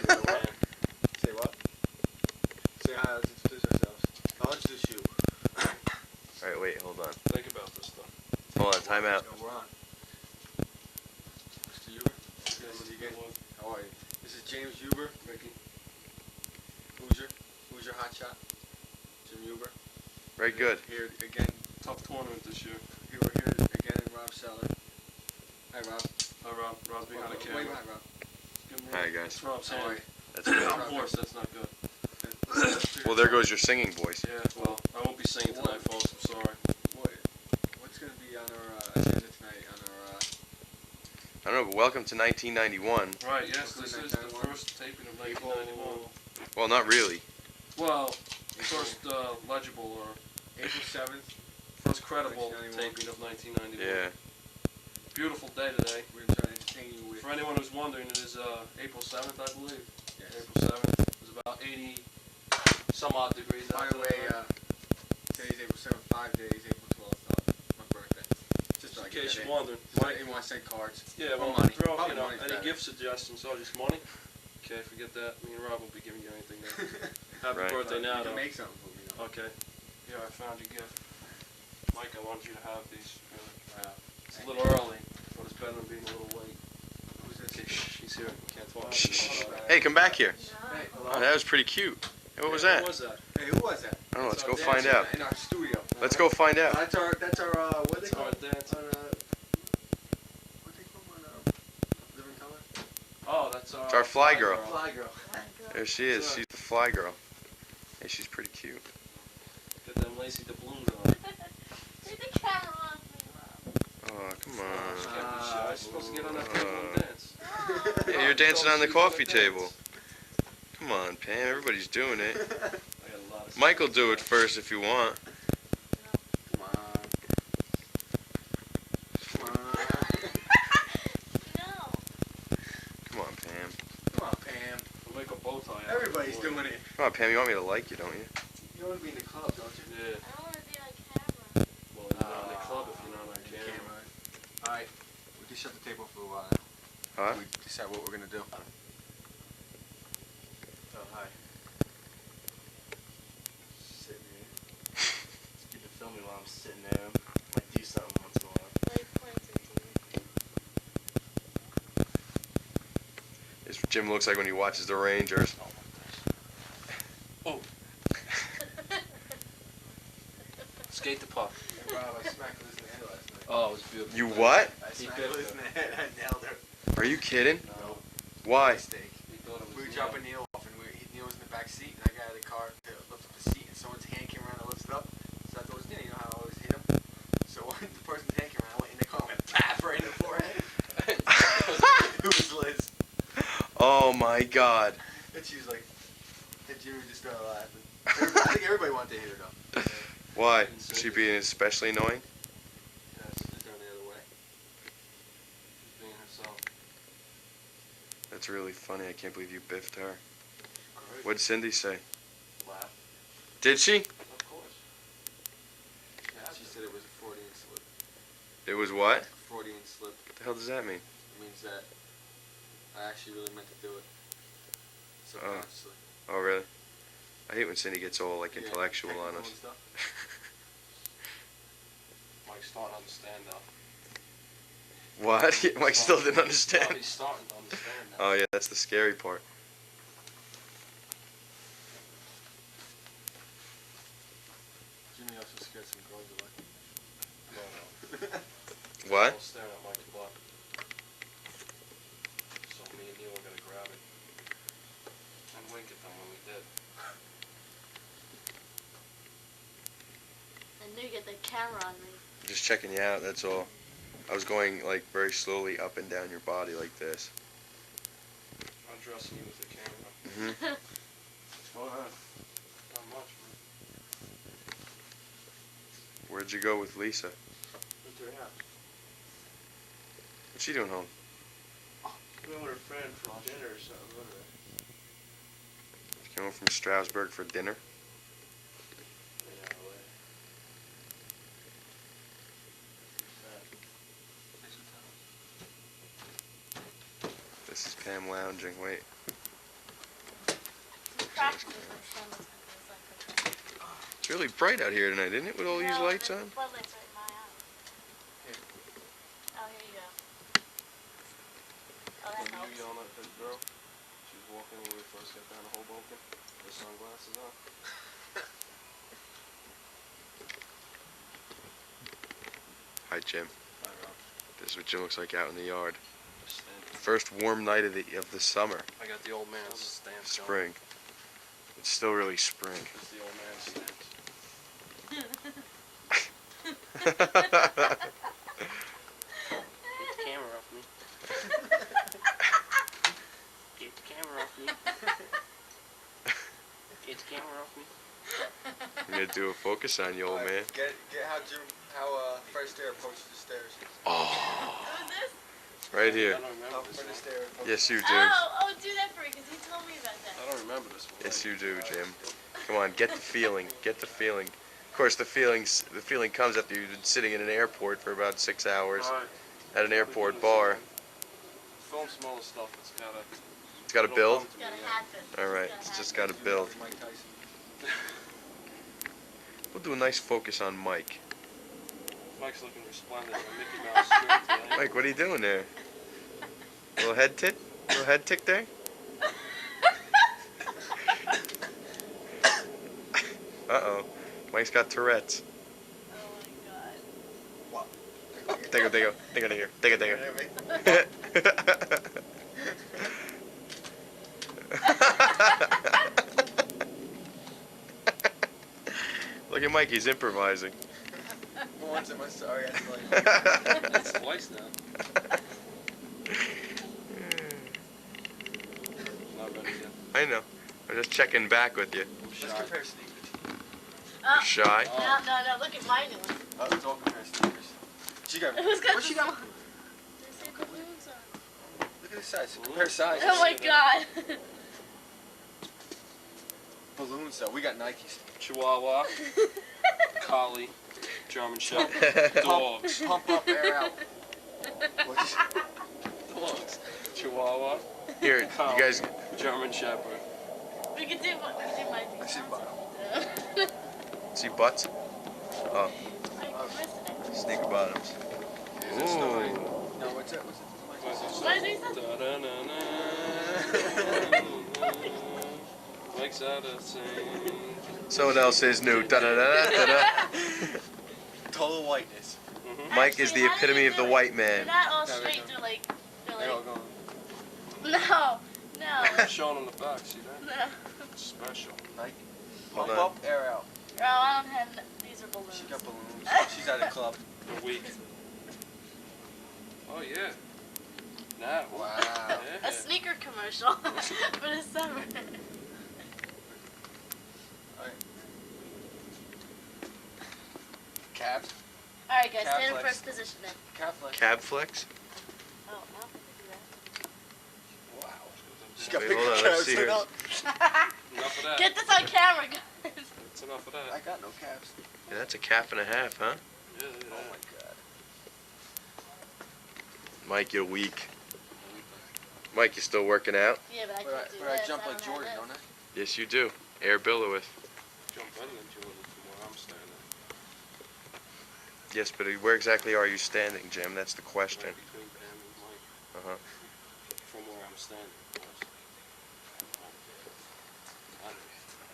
Say what? Say hi, let's introduce ourselves. I'll introduce you. Alright, wait, hold on. Think about this stuff. Hold on, time out. No, we're on. Mr. Huber? How are you? This is James Huber. Mickey. Who's your hot shot? Jim Huber. Very good. Here again. Tough tournament this year. We're here again in Rob's cellar. Hi, Rob. Hi, Rob. Rob's behind the camera. Wait, hi, Rob. Hi, guys. That's Rob's How are hand. you? That's good. I'm hoarse, that's not good. Well, there goes your singing voice. Yeah, well, I won't be singing tonight, folks. I'm sorry. What's going to be on our agenda tonight? I don't know, but welcome to 1991. Right, yes, this is the first taping of 1991. Well, not really. Well, first legible or April 7th. first credible 1991. taping of 1991. Yeah. Beautiful day today. We're going to try to entertain you with... For anyone who's wondering, it is April 7th, I believe. Yes. April 7th. It was about 80 some odd degrees By out the way, there. today's April 7th, 5 days, April 12th, my birthday. Just In like case you're wondering. I didn't want to send cards. Yeah, Or well, money. throw Probably any money's better. gift suggestions, or just money. Okay, forget that. Me and Rob won't be giving you anything now. Happy Right. birthday now, You can though. make something for me, though. Okay. Here, I found your gift. Mike, I want you to have these. Wow. It's a little early, but it's better than being a little late. Who's this? Okay, shh, he's here. You can't talk. Hey, come back here. Hey, Oh, that was pretty cute. Hey, what was that? What was that? hey, who was that? I don't know, let's go That's find Dancing out. In our studio. Let's go find out. That's our, what they That's call our it? dance. What they call on Living Color? Oh, that's our... It's our fly girl. Fly Girl. There she is. She's the fly girl. Hey, she's pretty cute. Get them lacy doubloons on. Take the camera off me, Rob. Oh, come You on. can't be shy. You're supposed to get on that table and dance. Yeah, you're dancing on the coffee table. Come on, Pam. Everybody's doing it. I got a lot of Mike will do it first if you want. Come on. Come on. No. Come on, Pam. Come on, Pam. We'll make a bow tie. out Everybody's for you. doing it. Come on, Pam. You want me to like you, don't you? You want to be in the club, don't you? Yeah. I don't want to be on camera. Well, you're not in the club if you're not on camera. Alright. We can shut the table for a while. Huh? We decide what we're going to do. Oh, hi. Sitting here. It's good to film me while I'm sitting there. Might do something once in a while. Like playing TV. This Jim looks like when he watches the Rangers. Oh, skate the puck. Hey, Rob, I smacked Liz in the head last night. Oh, it was beautiful. You what? I He smacked bit Liz in the head. I nailed her. Are you kidding? No, Why? Mistake. he thought it was We were Neil. dropping Neil off, and Neil was in the back seat, and I got out of the car to lift up the seat, and someone's hand came around and lifted up. So I thought it was Neil. You know how I always hit him? So when the person's hand came around, I went in the car and went pap right in the forehead. It was Liz. Oh my God. And she was like, and Jimmy just started laughing. I think everybody wanted to hit her, though. Why? Is she being especially annoying? Yeah, she's down the other way. She's being herself. That's really funny. I can't believe you biffed her. Great. What'd Cindy say? Laugh. Did she? Of course. Yeah, She said it was a Freudian slip. It was what? Freudian slip. What the hell does that mean? It means that I actually really meant to do it. Subconsciously. Oh, really? I hate when Cindy gets all, like, Yeah, intellectual on technical us. and stuff. Mike's starting to understand now. What? Mike still didn't Oh, understand? he's starting to understand now. Oh, yeah, that's the scary part. Jimmy also scared some girls away. No, no. What? I was staring at Mike's butt. So me and Neil were gonna grab it and wink at them when we did. I knew you get the camera on me. Just checking you out, that's all. I was going, like, very slowly up and down your body like this. I'm dressing you with the camera. Mm-hmm. What's going on? Not much, man. Where'd you go with Lisa? Went to her house. What's she doing home? We went with a friend for dinner or something, wasn't it? She came home from Strasbourg for dinner. Yeah, well, This is Pam lounging. Wait. practice with my son was like It's really bright out here tonight, isn't it, with all these No, lights the on? floodlights right in my eye. Here. Oh, here you go. Oh, that Remember helps. you yelling at that girl? She was walking when we first got down to Hoboken. With sunglasses on. Hi, Jim. Hi, Rob. This is what Jim looks like out in the yard. Just standing. First warm night of the summer, I got the old man's stance going. spring. It's still really spring. It's the old man's stance. Get the camera off me. Get the camera off me. Get the camera off me. I'm gonna do a focus on you, old man. Get how Fred Astaire approaches the stairs. Oh, Who's this? right I here. don't How remember this Fred one. Astaire approaches. Yes, you do. Oh, do that for me, because he told me about that. I don't remember this one. Yes, you do, Jim. Come on, get the feeling. Get the feeling. Of course, the feeling comes after you've been sitting in an airport for about 6 hours Alright. at an airport bar. Film some other stuff that's gotta. It's got to it'll build. come to It's got me, to yeah. happen. All right, it's just got to build. Mike Tyson. We'll do a nice focus on Mike. Mike's looking resplendent in a Mickey Mouse shirt today. Mike, what are you doing there? Little head tick? Little head tick there? Uh-oh. Mike's got Tourette's. Oh my god. Take it, take it, take it, take it, take it. Look at Mike, he's improvising. Once am I sorry? I feel like It's twice now. Not ready yet. I know. I'm just checking back with you. I'm let's shy. compare sneakers. Oh, Shy? no, look at my new one. Let's all compare sneakers. She got. Who's got What she this got? one? They say balloons on. Look at the size. Compare sizes. Oh my god. Balloons though. We got Nikes. Chihuahua, Collie, German Shepherd, dogs. Pump up, air out. What's Dogs. Chihuahua, Here, you guys, German Shepherd. We could do my I see bottom. see butts? Oh, I missed it. sneaker bottoms. Is it snowy? No, what's it? What's it? What did he say? Da-da-na-na. Mike's out of sync. Someone else is new. Da-da-da-da-da. Total whiteness. Mhm. Mike is the epitome of the white They're man. not all No, they're straight. not. They're They're all like, going. no. Showing them the back, see that? No. It's special. Nike. Hold Pump on. up, air out. Oh, I don't have. These are balloons. She got balloons. She's at a club. A week. Oh yeah. Now. Wow. Yeah. A sneaker commercial for the summer. Cabs. All right, guys, Calf stand in flex. first position then. Calf flex. Cab flex? Oh, I don't think we do Wow. She got Wait, bigger hold on, let's calves see than here. us. that. Enough of that. Get this on camera, guys. That's enough of I that. got no calves. Yeah, that's a calf and a half, huh? Yeah, Oh my god. Mike, you're weak. Mike, you still working out? Yeah, but I But can't do I this. jump I like don't have Jordan, this. don't I? Yes, you do. Air Billowith. Jump better than Jordan from where I'm standing. Yes, but where exactly are you standing, Jim? That's the question. Right between Pam and Mike. Uh-huh. From where I'm standing. Of course.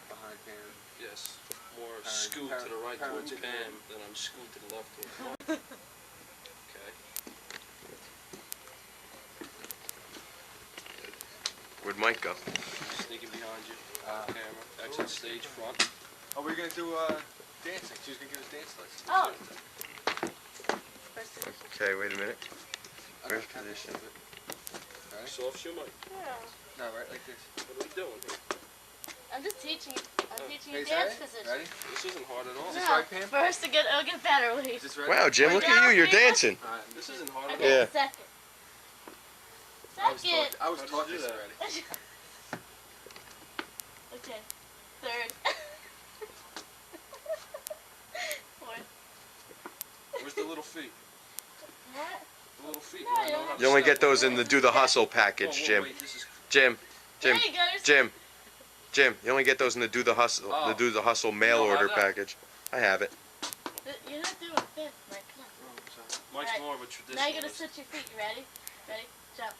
Behind Pam. Yes. More Parent- scoot to the right parent- towards parent- Pam than I'm scoot to the left towards Mike. Okay. Where'd Mike go? Sneaking behind you. Ah. Camera. Exit stage front. Oh, we're gonna do dancing. She was gonna give us dance lessons. Oh. First position. Okay, wait a minute. I First don't have position. to do it. Ready? Soft shoe, Mike. Yeah. No, right like this. What are we doing here? I'm just teaching. I'm teaching you Hey, is dance that it? position. Ready? This isn't hard at all. Is this No, right, Pam? first it'll get better. Wait. Is this ready? Wow, Jim, look at you. You're dancing. Alright. This isn't hard at Okay, Yeah. second. I was Second. taught, I was How did taught you do this that? already. Okay. Third. Fourth. all. Where's the little feet? What? The little feet. No, where I you know don't how to You only step. get those in the Do the Hustle Whoa, package, whoa, Jim. Wait, this is Jim, There Jim, you go. There's Jim. Jim, you only get those in the Do the Hustle, Oh. the Do the Hustle mail You don't order have that? package. I have it. You're not doing a fifth, Mike. Come on. Mike's Alright. more of a traditionalist. Now you're gonna switch your feet. You ready? Ready? Jump.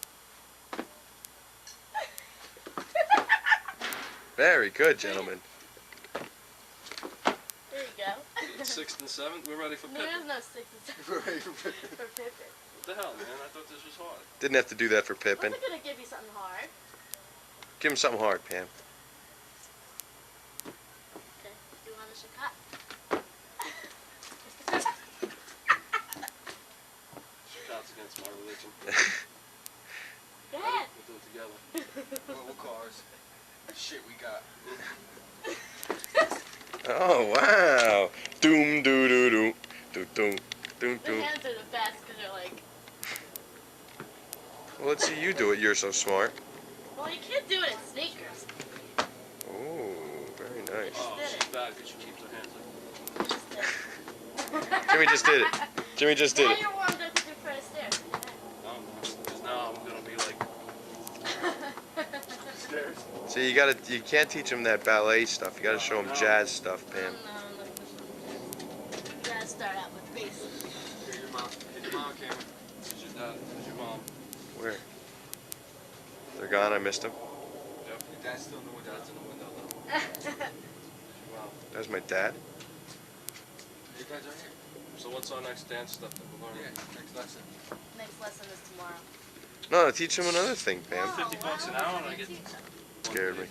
Very good, gentlemen. There you go. Sixth and seventh, we're ready for There is Pippen. no six and seven for Pippin. What the hell, man? I thought this was hard. Didn't have to do that for Pippin. Wasn't gonna give you something hard. Give him something hard, Pam. Okay, do you want a shot? Shots against my religion. Go ahead. We'll do it together. What cars? Shit, we got. Oh, wow. Doom, doo, doo, doo. Doo, doo. Doom, The doom. hands are the best because they're like, Well, let's see you do it. You're so smart. well, you can't do it in sneakers. Oh, very nice. Oh, did she's it. bad because she keeps her hands up. You just did it. Jimmy just did it. Jimmy just did Now it. you're warmed up to do Fred Astaire. No, I'm not. Because now I'm going to be like, Stairs. See, you can't teach him that ballet stuff. You gotta show him jazz stuff, Pam. No, you gotta start out with basic. Here's your mom. Here's your mom camera. who's your dad? Who's your mom? Where? They're gone. I missed them. Yep. Your dad's still in the window. Dad's in the window though. Who's your mom? That's my dad. Your dad's right here. So what's our next dance stuff that we're learning? Yeah, next lesson. Next lesson is tomorrow. No, teach him another thing, Pam. No, $50 why an don't hour we and I get- teach them? Scared me.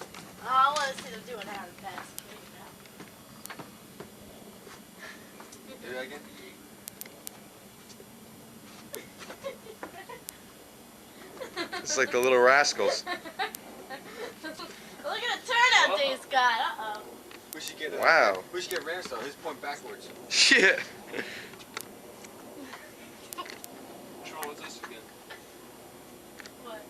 Oh, I want to see them doing how to pass. Do that again. It's like the Little Rascals. Look at the turnout Dave's got. Uh-oh. We should get. Wow. We should get Ramsdale. His point backwards. Yeah. Control with this again. What?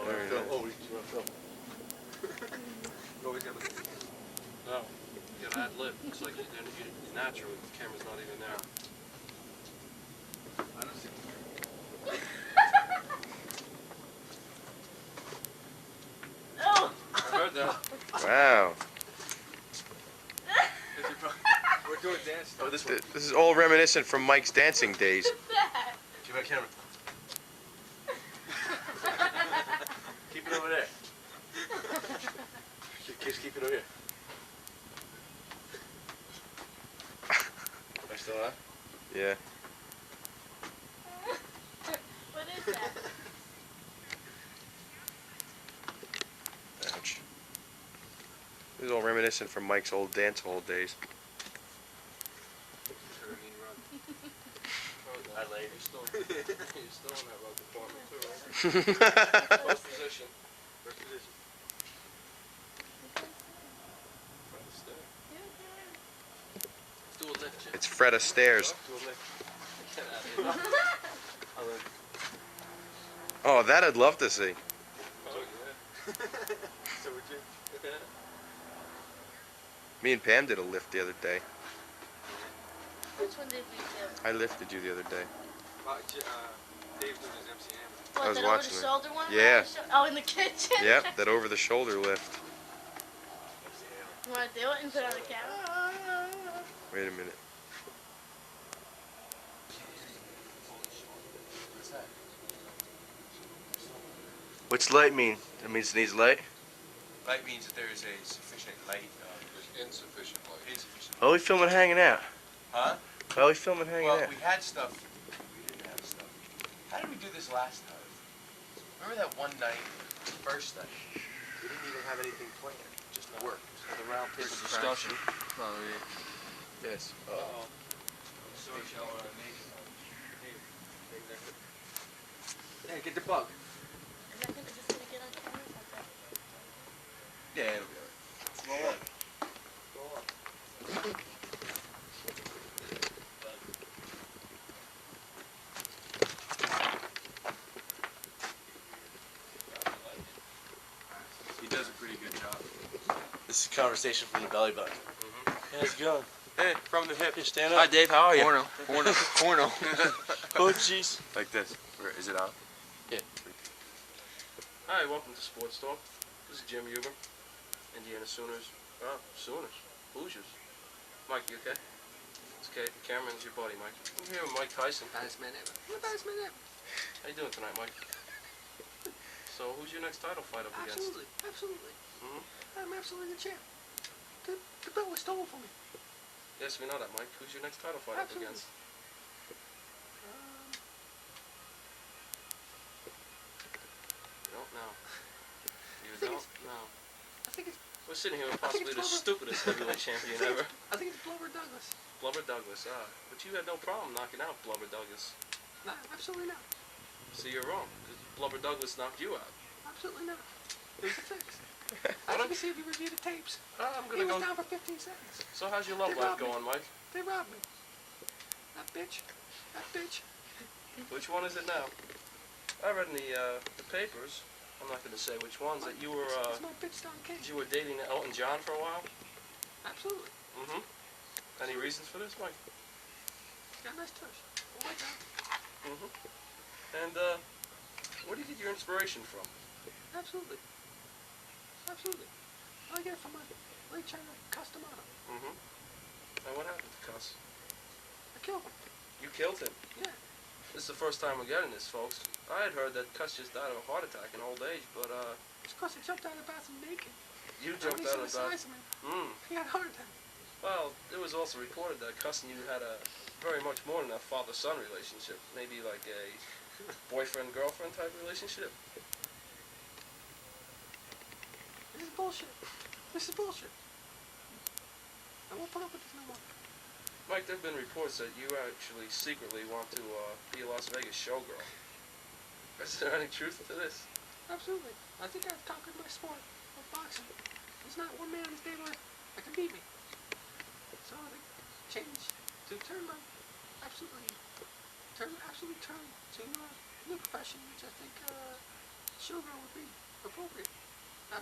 Very nice. Oh, we should film. Always got to. No. You gotta ad lib. It's like you're natural. The camera's not even there. I don't see. Oh! I heard that. Wow. We're doing dance stuff. Oh, this one. This is all reminiscent from Mike's dancing days. That. Keep my camera. Keep it over there. Just keep it over here. Am I still on? Yeah. What is that? Ouch. This is all reminiscent from Mike's old dance hall days. I laid. You're still in that rug department too, right? First position. First position. Front of the stair. Do a lift, Jim. It's Fred Astaire's. Do a lift. Get out of here. Oh, that I'd love to see. Oh, yeah. So would you? Me and Pam did a lift the other day. Which one did we do? I lifted you the other day. Dave's doing his MCM. What, was that watching over it. the shoulder one? Yeah. Oh, in the kitchen? Yep, that over the shoulder lift. You want to do it and put it on the camera? Wait a minute. What's that? What's light mean? That means it needs light? Light means that there is a sufficient light. Insufficient light. Insufficient. Why are we filming hanging out? Huh? Why are we filming hanging out? we had stuff. We didn't have stuff. How did we do this last time? Remember that one night, first night? We didn't even have anything planned. Just work. The round table discussion. No, yes. Uh-oh. Hey, get the bug. Is that is this going to get on camera? Yeah, it'll be alright. He does a pretty good job. This is a conversation from the belly button. Mm-hmm. Hey, how's it going? Hey, from the hip. Here, stand up. Dave. How are Porno. Porno. Porno. Oh, jeez. Like this. Is it on? Yeah. Hi, welcome to Sports Talk. This is Jim Huber, Indiana Sooners. Sooners. Hoosiers. Mike, you okay? It's okay. Cameron's your buddy, Mike. I'm here with Mike Tyson. Baddest man ever. I'm the baddest man ever. How you doing tonight, Mike? So, who's your next title fight up against? Absolutely. Absolutely. Mhm. I'm absolutely the champ. The belt was stolen from me. Yes, we know that, Mike. Who's your next title fight up Absolutely. against? You don't know. You think don't know. I think it's We're sitting here with I think possibly it's the stupidest heavyweight champion ever. I think it's Blubber Douglas. Blubber Douglas, but you had no problem knocking out Blubber Douglas. No, absolutely not. See, you're wrong, because Blubber Douglas knocked you out. Absolutely not. It was a fix. As you can see if you review the tapes, I'm he gonna was go. down for 15 seconds. So how's your love They life robbed me. going, Mike? They robbed me. That bitch. That bitch. Which one is it now? I read in the papers. I'm not gonna say which ones that you were It's my bitch down case. you were dating Elton John for a while. Absolutely. Mm-hmm. Any reasons for this, Mike? Got a nice touch. Oh my God. Mm-hmm. And where do you get your inspiration from? Absolutely. Absolutely. I get it from my late China Castamano. Mm-hmm. And what happened to Cuss? I killed him. You killed him. Yeah. This is the first time we're getting this, folks. I had heard that Cuss just died of a heart attack in old age, but It's because I jumped out of the bathroom naked. you jumped out of that. Size of me. Mm. He had a heart attack. Well, it was also reported that Cuss and you had a very much more than a father-son relationship. Maybe like a boyfriend-girlfriend type relationship. This is bullshit. This is bullshit. I won't put up with this no more. Mike, there have been reports that you actually secretly want to be a Las Vegas showgirl. Is there any truth to this? Absolutely. I think I've conquered my sport of boxing. There's not one man in this neighborhood that can beat me. So I think change to turn absolutely turn to a new profession, which I think showgirl would be appropriate.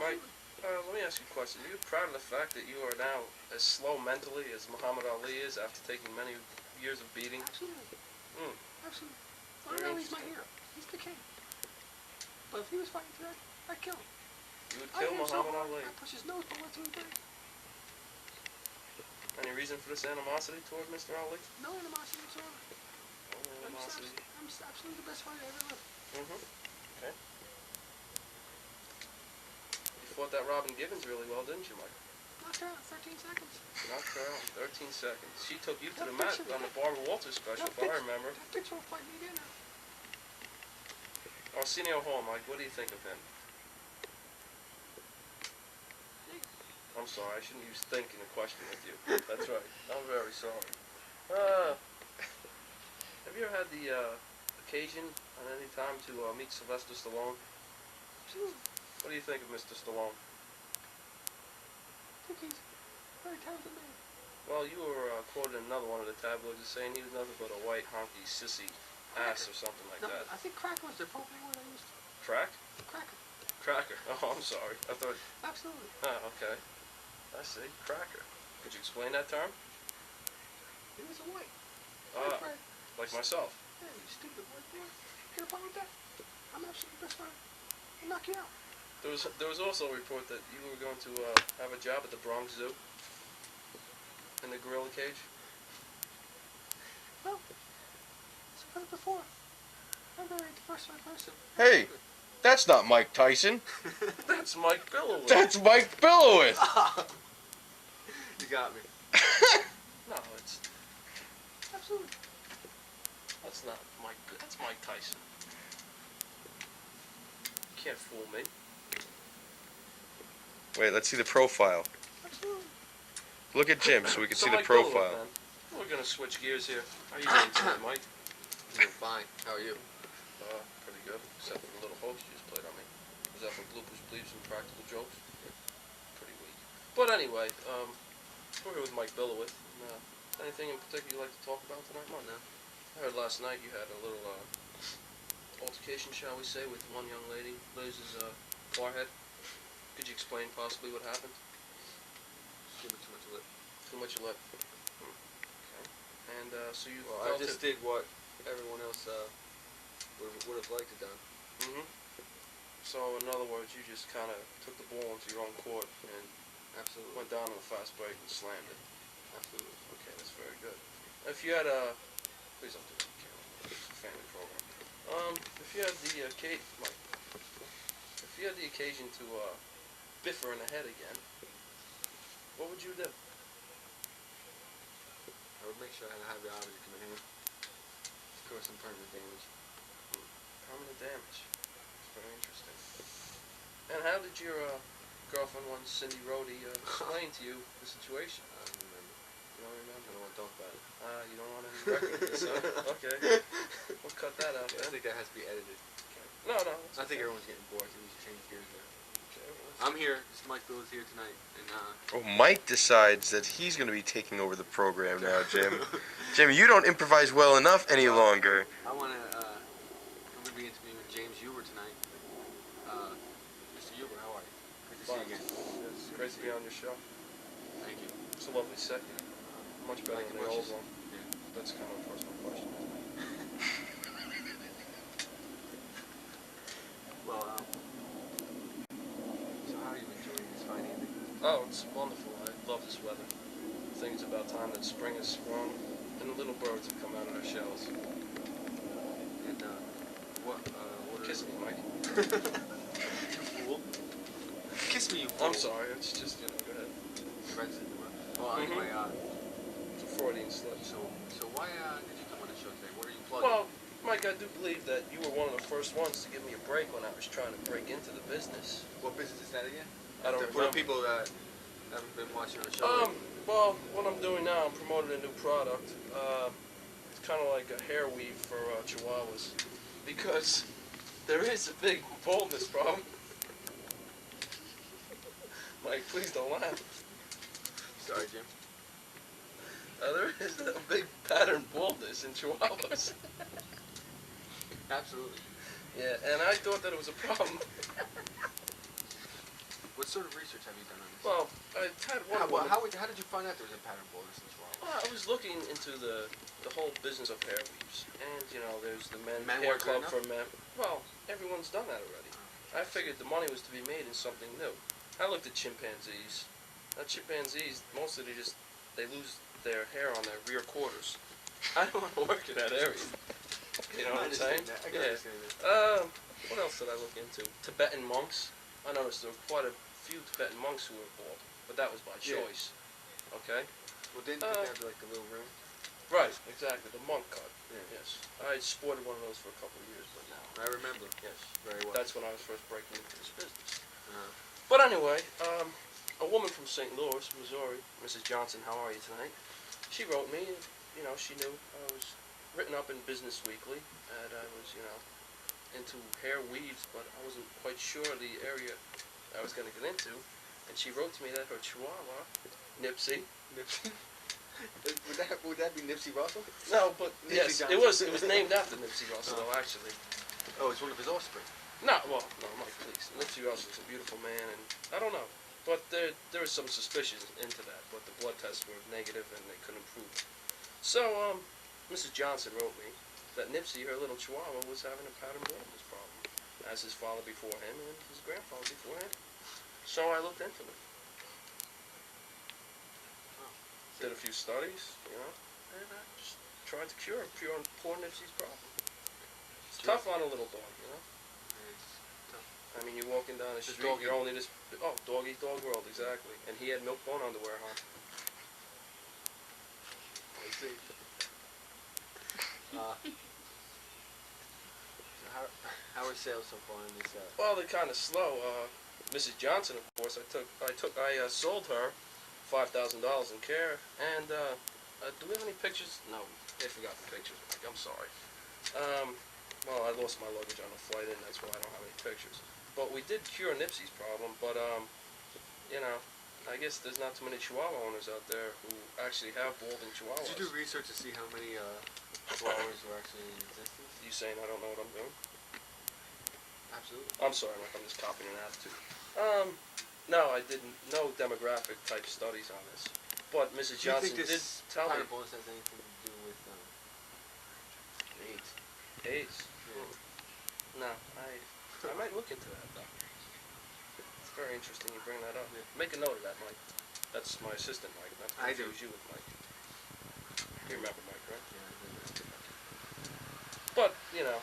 Mike, Absolutely. let me ask you a question. Are you proud of the fact that you are now as slow mentally as Muhammad Ali is after taking many years of beating? Absolutely. Mm. Absolutely. Very Well, now he's my interesting. hero. He's the king. But if he was fighting today, I'd kill him. You would I kill hit him so Muhammad hard, Ali. I'd push his nose right through the brain. Any reason for this animosity toward Mr. Ali? No animosity whatsoever. No I'm animosity. absolutely the best fighter I ever lived. Mm-hmm. Okay. You fought that Robin Givens really well, didn't you, Mike? Knocked her out in 13 seconds. Knocked her out in 13 seconds. She took you to That the mat picture- on the Barbara Walters special, if That I bitch- remember. That bitch won't fight me again now. Arsenio Hall, Mike, what do you think of him? I'm sorry, I shouldn't use think in a question with you. That's right. I'm very sorry. Have you ever had the occasion at any time to meet Sylvester Stallone? Absolutely. What do you think of Mr. Stallone? I think he's a very talented man. Well, you were quoted in another one of the tabloids as saying he was nothing but a white, honky, sissy ass or something like No, that. I think crack was the appropriate word I used. Crack? Cracker. Cracker. Oh, I'm sorry. I thought... Absolutely. Oh, okay. I see. Cracker. Could you explain that term? He was a white. Ah, Right. like myself. Yeah, you stupid white boy. Get a problem with that? I'm absolutely the best fighter. I'll knock you out. There was also a report that you were going to have a job at the Bronx Zoo in the gorilla cage. Well, as I said before, I'm very diversified person. Hey, that's not Mike Tyson. That's Mike Billowitz. That's Mike Billowitz. You got me. No, it's Absolutely. that's not Mike. That's Mike Tyson. You can't fool me. Wait, let's see the profile. Absolutely. Look at Jim so we can So see the Mike Billowitz, profile. then. We're gonna switch gears here. How are you doing tonight, Mike? Doing fine. How are you? Pretty good, except for the little hoax you just played on me. Was that for bloopers, bleeps, and practical jokes? Pretty weak. But anyway, we're here with Mike Billowitz. And, anything in particular you'd like to talk about tonight, Mike? No. I heard last night you had a little altercation, shall we say, with one young lady, Liz's forehead. Could you explain possibly what happened? Give me too much lip. Too much lip. Okay. And so you Well, I felt just it. did what everyone else would have liked it done. Mm-hmm. So, in other words, you just kind of took the ball into your own court and Absolutely. went down on the fast break and slammed it. Absolutely. Okay, that's very good. If you had please don't do it on camera. It's a family program. If you had the if you had the occasion to biff her in the head again, what would you do? I would make sure I have the object in my hand. Of course, some permanent damage. Permanent damage. That's very interesting. And how did your girlfriend once, Cindy Rhodey, explain to you the situation? I don't remember. You don't remember? I don't want to talk about it. You don't want any record of this, huh? Okay. We'll cut that out I then. think that has to be edited. No, no. I think everyone's getting bored. I think we should change gears there. Okay, well, I'm here. It's Mike Bills here tonight, and Oh, Mike decides that he's going to be taking over the program now, Jim. Jim, you don't improvise well enough any longer. I want to. I'm going to be interviewing James Huber tonight. Mr. Huber, how are you? Good to see you again. It's great to be on your show. Thank you. It's a lovely set. Much better Like than it the old much? one. Yeah. That's kind of a personal question. Well, so how are you enjoying this fine evening? Oh, it's wonderful. I love this weather. I think it's about time that spring has sprung and the little birds have come out of their shells. And what Kiss me, Mike. You fool. Kiss me, you fool. I'm sorry. It's just, go ahead. Friends in the room. Well, anyway, It's a Freudian slip. so why did you come on the show today? What are you plugging? Well, Mike, I do believe that you were one of the first ones to give me a break when I was trying to break into the business. What business is that again? I don't For the remember. people that haven't been watching our show. Well, what I'm doing now, I'm promoting a new product. It's kind of like a hair weave for Chihuahuas, because there is a big baldness problem. Mike, please don't laugh. Sorry, Jim. There is a big pattern baldness in Chihuahuas. Absolutely. Yeah, and I thought that it was a problem. What sort of research have you done on this? Well, I had one. How did you find out there was a pattern baldness in Chihuahua? Well, I was looking into the whole business of hair weaves, and there's the men's Men hair weren't club good for men. Well, everyone's done that already. I figured the money was to be made in something new. I looked at chimpanzees. Chimpanzees, mostly they lose their hair on their rear quarters. I don't want to work in that area. You know what I'm saying? I can Yeah. understand that. What else did I look into? Tibetan monks. I noticed there were quite a few Tibetan monks who were bald, but that was by Yeah. choice. Okay? Well, didn't they have like the little ring? Right, exactly. The monk cut. Yeah. Yes. I sported one of those for a couple of years, but now. I remember. Yes. Very well. That's when I was first breaking into this business. Uh-huh. But anyway, a woman from St. Louis, Missouri, Mrs. Johnson, how are you tonight? She wrote me, she knew I was written up in Business Weekly, and I was, into hair weaves, but I wasn't quite sure the area I was going to get into. And she wrote to me that her Chihuahua, Nipsey. Nipsey? would that be Nipsey Russell? No, but Nipsey yes, Johnson. it was named after Nipsey Russell, though, actually. Oh, it's one of his offspring. No, Mike, please. Nipsey Russell's a beautiful man, and I don't know. But there was some suspicion into that, but the blood tests were negative and they couldn't prove it. So, Mrs. Johnson wrote me that Nipsey, her little Chihuahua, was having a pattern baldness problem, as his father before him and his grandfather before him. So I looked into it. Did a few studies, and I just tried to cure poor Nipsey's problem. It's tough on a little dog, It's tough. I mean, you're walking down the Just street, dog you're eat. only this, dog eat dog world, exactly. And he had milk bone underwear on. I see. So how are sales so far in this? Well, they're kind of slow. Mrs. Johnson, of course, I sold her $5,000 in care. And do we have any pictures? No, they forgot the pictures. I'm sorry. Well, I lost my luggage on the flight in, that's why I don't have any pictures. But we did cure Nipsey's problem. But I guess there's not too many Chihuahua owners out there who actually have balding Chihuahuas. Did you do research to see how many Chihuahuas were actually in existence? You saying I don't know what I'm doing? Absolutely. I'm sorry, Mike, I'm just copying an attitude. No, I didn't. No demographic type studies on this. But Mrs. Do you Johnson think did this tell me pattern bonus has anything to do with AIDS? AIDS. Yeah. No, I might look into that though. It's very interesting you bring that up. Make a note of that, Mike. That's my assistant, Mike. Not to I do. confuse you with Mike. You remember Mike, right? But, you know,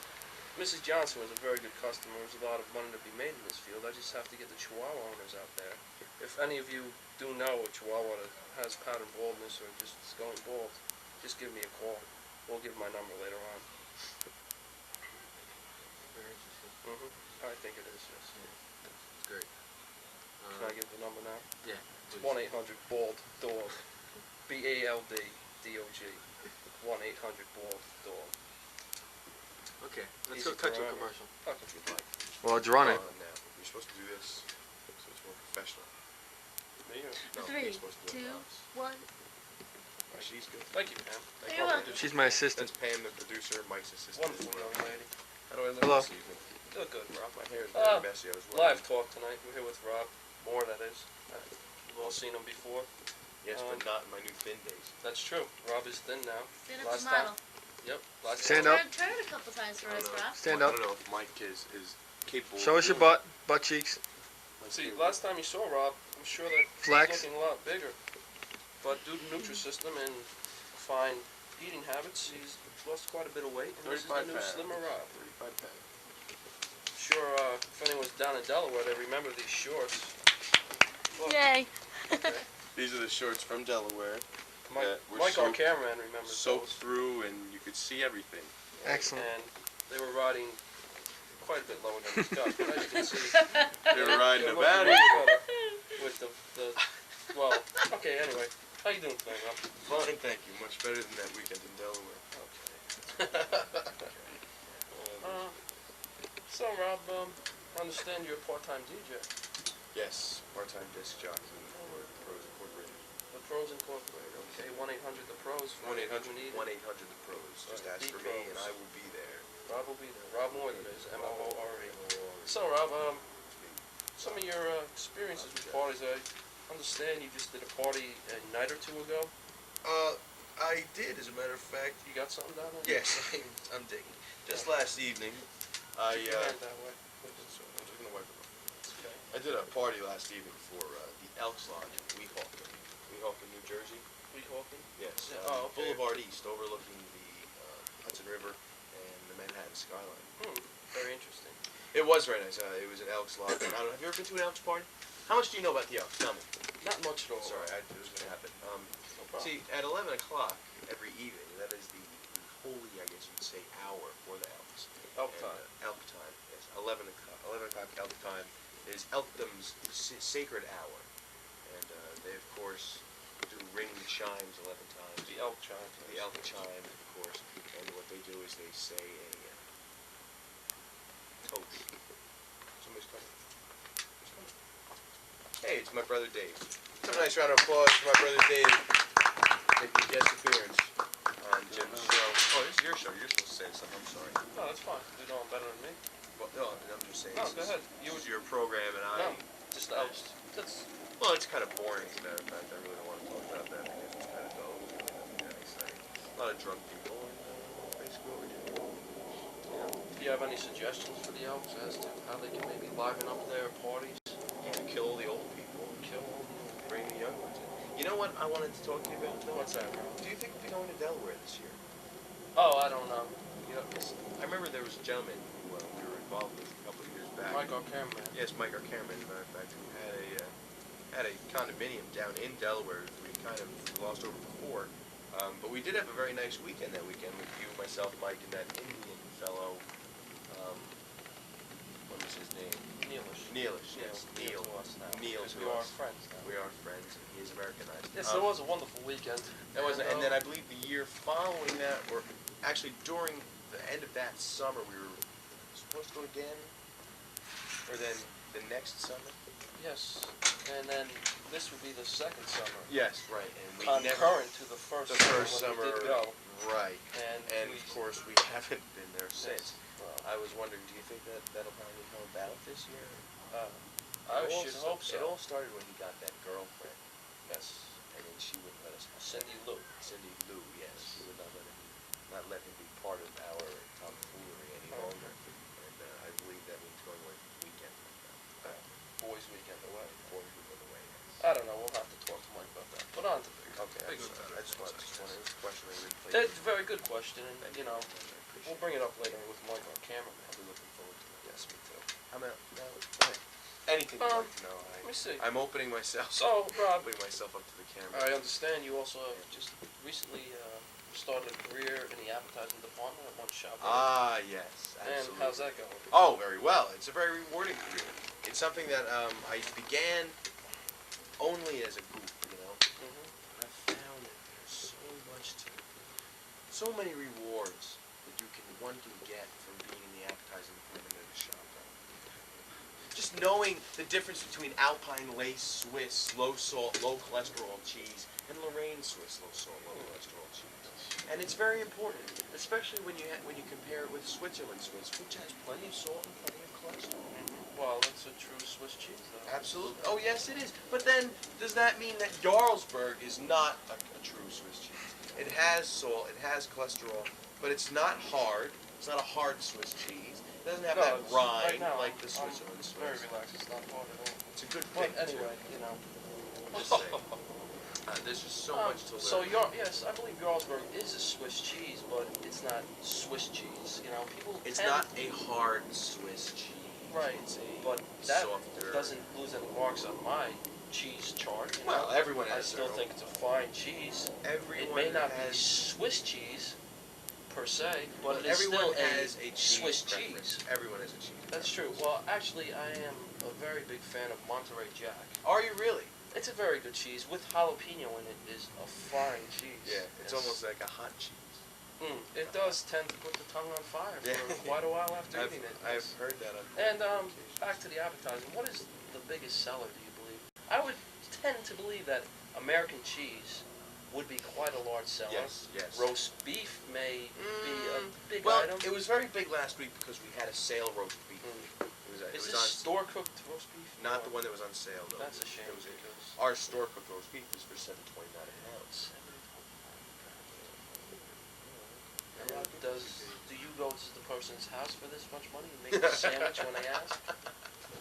Mrs. Johnson was a very good customer. There's a lot of money to be made in this field. I just have to get the Chihuahua owners out there. If any of you do know a Chihuahua that has pattern baldness or just is going bald, just give me a call. We'll give my number later on. Very interesting. I think it is, yes. It's great. Can I give the number now? Yeah. It's 1-800-BALD-DOG. BALDDOG. 1-800-BALD-DOG. Okay, let's Easy go cut to to a remember. commercial. Fuck if you'd like. Well, it's running. Now, you're supposed to do this, so it's more professional. Me or? No, Three, you're supposed to do it 2, now. 1. She's good. Thank you, Pam. Thank You're you. welcome. She's my assistant. That's Pam, the producer, Mike's assistant. Wonderful young lady. How do I look Hello. this evening? You look good, Rob. My hair is very messy. I was wondering. Live talk tonight. We're here with Rob Moore, that is. You've all seen him before. Yes, but not in my new thin days. That's true. Rob is thin now. Stand up Last to model. Yep. Last Stand time. up. Turn a couple times for us, Rob. Stand I up. don't know if Mike is capable. Show us your butt cheeks. See, last time you saw Rob, I'm sure that Flex. he's looking a lot bigger. But due to Nutrisystem and fine eating habits, he's lost quite a bit of weight. And this is the 35 new pounds. slimmer Rob. 35 pounds. Sure, if anyone's down in Delaware, they remember these shorts. Look, Yay. okay. These are the shorts from Delaware. Mike, that were Mike our soaked- cameraman, remembers Soaked those. through, and you could see everything. Excellent. And they were riding quite a bit lower than his gut, but as you can see, They were riding they're about looking it. much better with the, well, okay, anyway. How you doing tonight, Rob? Fine, thank you. Much better than that weekend in Delaware. Okay. So, Rob, I understand you're a part-time DJ. Yes, part-time disc jockey for Pros Incorporated. The Pros Incorporated, okay, 1-800 The Pros for 1-800 anything you need. 1-800 the Pros. Just Right, ask the for me, and Pros. I will be there. Rob will be there. Rob Moore, that is, M-O-O-R-E. So, Rob, some of your experiences with parties, I understand you just did a party a night or two ago. I did, as a matter of fact. You got something down there? Yes, I'm digging. Just last evening, Keep your hand that way. I'm just gonna wipe it off. Okay. I did a party last evening for the Elks Lodge in Weehawken, New Jersey. Weehawken? Yes. Yeah, oh, okay. Boulevard East, overlooking the Hudson River and the Manhattan skyline. Very interesting. It was very nice. It was an Elks Lodge. I don't know, have you ever been to an Elks party? How much do you know about the Elks? Tell me. Not much at all. Sorry, it was going to happen. No problem. See, at 11 o'clock every evening, that is the holy, I guess you'd say, hour for the Elks. Elk And, time. Elk time, yes. 11 o'clock Elk time is Elkdom's sacred hour. And they, of course, do ring the chimes 11 times. The elk chime. The elk chime, of course. And what they do is they say a toast. Somebody's coming. Who's coming? Hey, it's my brother Dave. Have a nice round of applause for my brother Dave making a guest appearance on Jim's show. Oh, this is your show. You're supposed to say something. I'm sorry. No, that's fine. You know him better than me. Well, no, I'm just saying. No, this go is- ahead. This is your program, and I. No, just the elks. That's Well, it's kind of boring, as a matter of fact. I really don't want to talk about that because it's kind of dull. It's really nothing that exciting. A lot of drunk people, and basically what we do. Do you have any suggestions for the elks as to how they can maybe liven up their parties? Kill the old people, Kill them? bring the young ones in. You know what I wanted to talk to you about? though? What's that, Rob? Do you think we'll be going to Delaware this year? Oh, I don't know. You know, I remember there was a gentleman who we were involved with a couple of years back. Mike, our cameraman. Yes, Mike, our cameraman, as a matter of fact, who had a condominium down in Delaware, which we kind of glossed over before. But we did have a very nice weekend that weekend with you, myself, Mike, and that Indian fellow. What was his name? Neelish. Neelish, yes. Neil. To us now. Neil Because to we are us. friends now. We are friends, and he is Americanized. Yes, it was a wonderful weekend. That was, and then I believe the year following that, or actually during the end of that summer, we were supposed to go again, or then the next summer. Yes, and then this would be the second summer. Yes, right, and we Concurrent to the first summer when we did go. right, And of we, course we haven't been there since. well, I was wondering, do you think that that'll finally come about this year? I It all should sta- hope so. It all started when he got that girlfriend, Yes, and then she wouldn't let us have Cindy Lou. Cindy Lou, yes, she would not let him be part of our tomfoolery any longer. And I very good question, and Thank you know, very much. I appreciate we'll bring it up later with Mike, our cameraman. I'll be looking forward to that. Yes, me too. How about anything you'd like to know? Let me see. I'm opening myself. So, Rob, Opening myself up to the camera. I understand you also have just recently started a career in the advertising department at one shop. Ah, yes, And absolutely. how's that going? Oh, very well. It's a very rewarding career. It's something that I began only as a goof, you know. Mm-hmm. But I found that there's so many rewards that one can get from being in the advertising department at a shop. Just knowing the difference between Alpine Lace Swiss low salt, low cholesterol cheese and Lorraine Swiss low salt, low cholesterol cheese. And it's very important, especially when you compare it with Switzerland Swiss, which has plenty of salt and plenty of cholesterol. Well, that's a true Swiss cheese, though. Absolutely. Oh, yes, it is. But then, does that mean that Jarlsberg is not a true Swiss cheese? It has salt, it has cholesterol, but it's not hard. It's not a hard Swiss cheese. It doesn't have that it's- rind right now, like the I'm Switzerland very Swiss. relaxed. It's not hard at all. It's a good But thing. anyway, you know. Just saying. There's just so much to learn. So yes, I believe Jarlsberg is a Swiss cheese, but it's not Swiss cheese. You know, people. It's tend, not a hard Swiss cheese. Right, It's a but that softer. doesn't lose any marks on my cheese chart. You Well, know? everyone I has still their own. think it's a fine cheese. Everyone It may not be has. Swiss cheese per se, but But it is everyone still has a cheese Swiss preference. cheese. Everyone has a cheese. That's true. Well, actually, I am a very big fan of Monterey Jack. Are you really? It's a very good cheese with jalapeno in it. Is a fine cheese. Yeah. It's almost like a hot cheese. It does tend to put the tongue on fire for Yeah. quite a while after I've eating it. I've heard that. On And occasion. back to the advertising. What is the biggest seller? Do you believe? I would tend to believe that American cheese would be quite a large seller. Yes. Yes. Roast beef may be a big Well, item. it was very big last week because we had a sale roast beef. Mm. It Is was this on store cooked roast beef? not or- the one that was on sale though. That's a shame It was because our store cooked roast beef was for $7.29 an ounce. And do you go to the person's house for this much money and make a sandwich when they ask?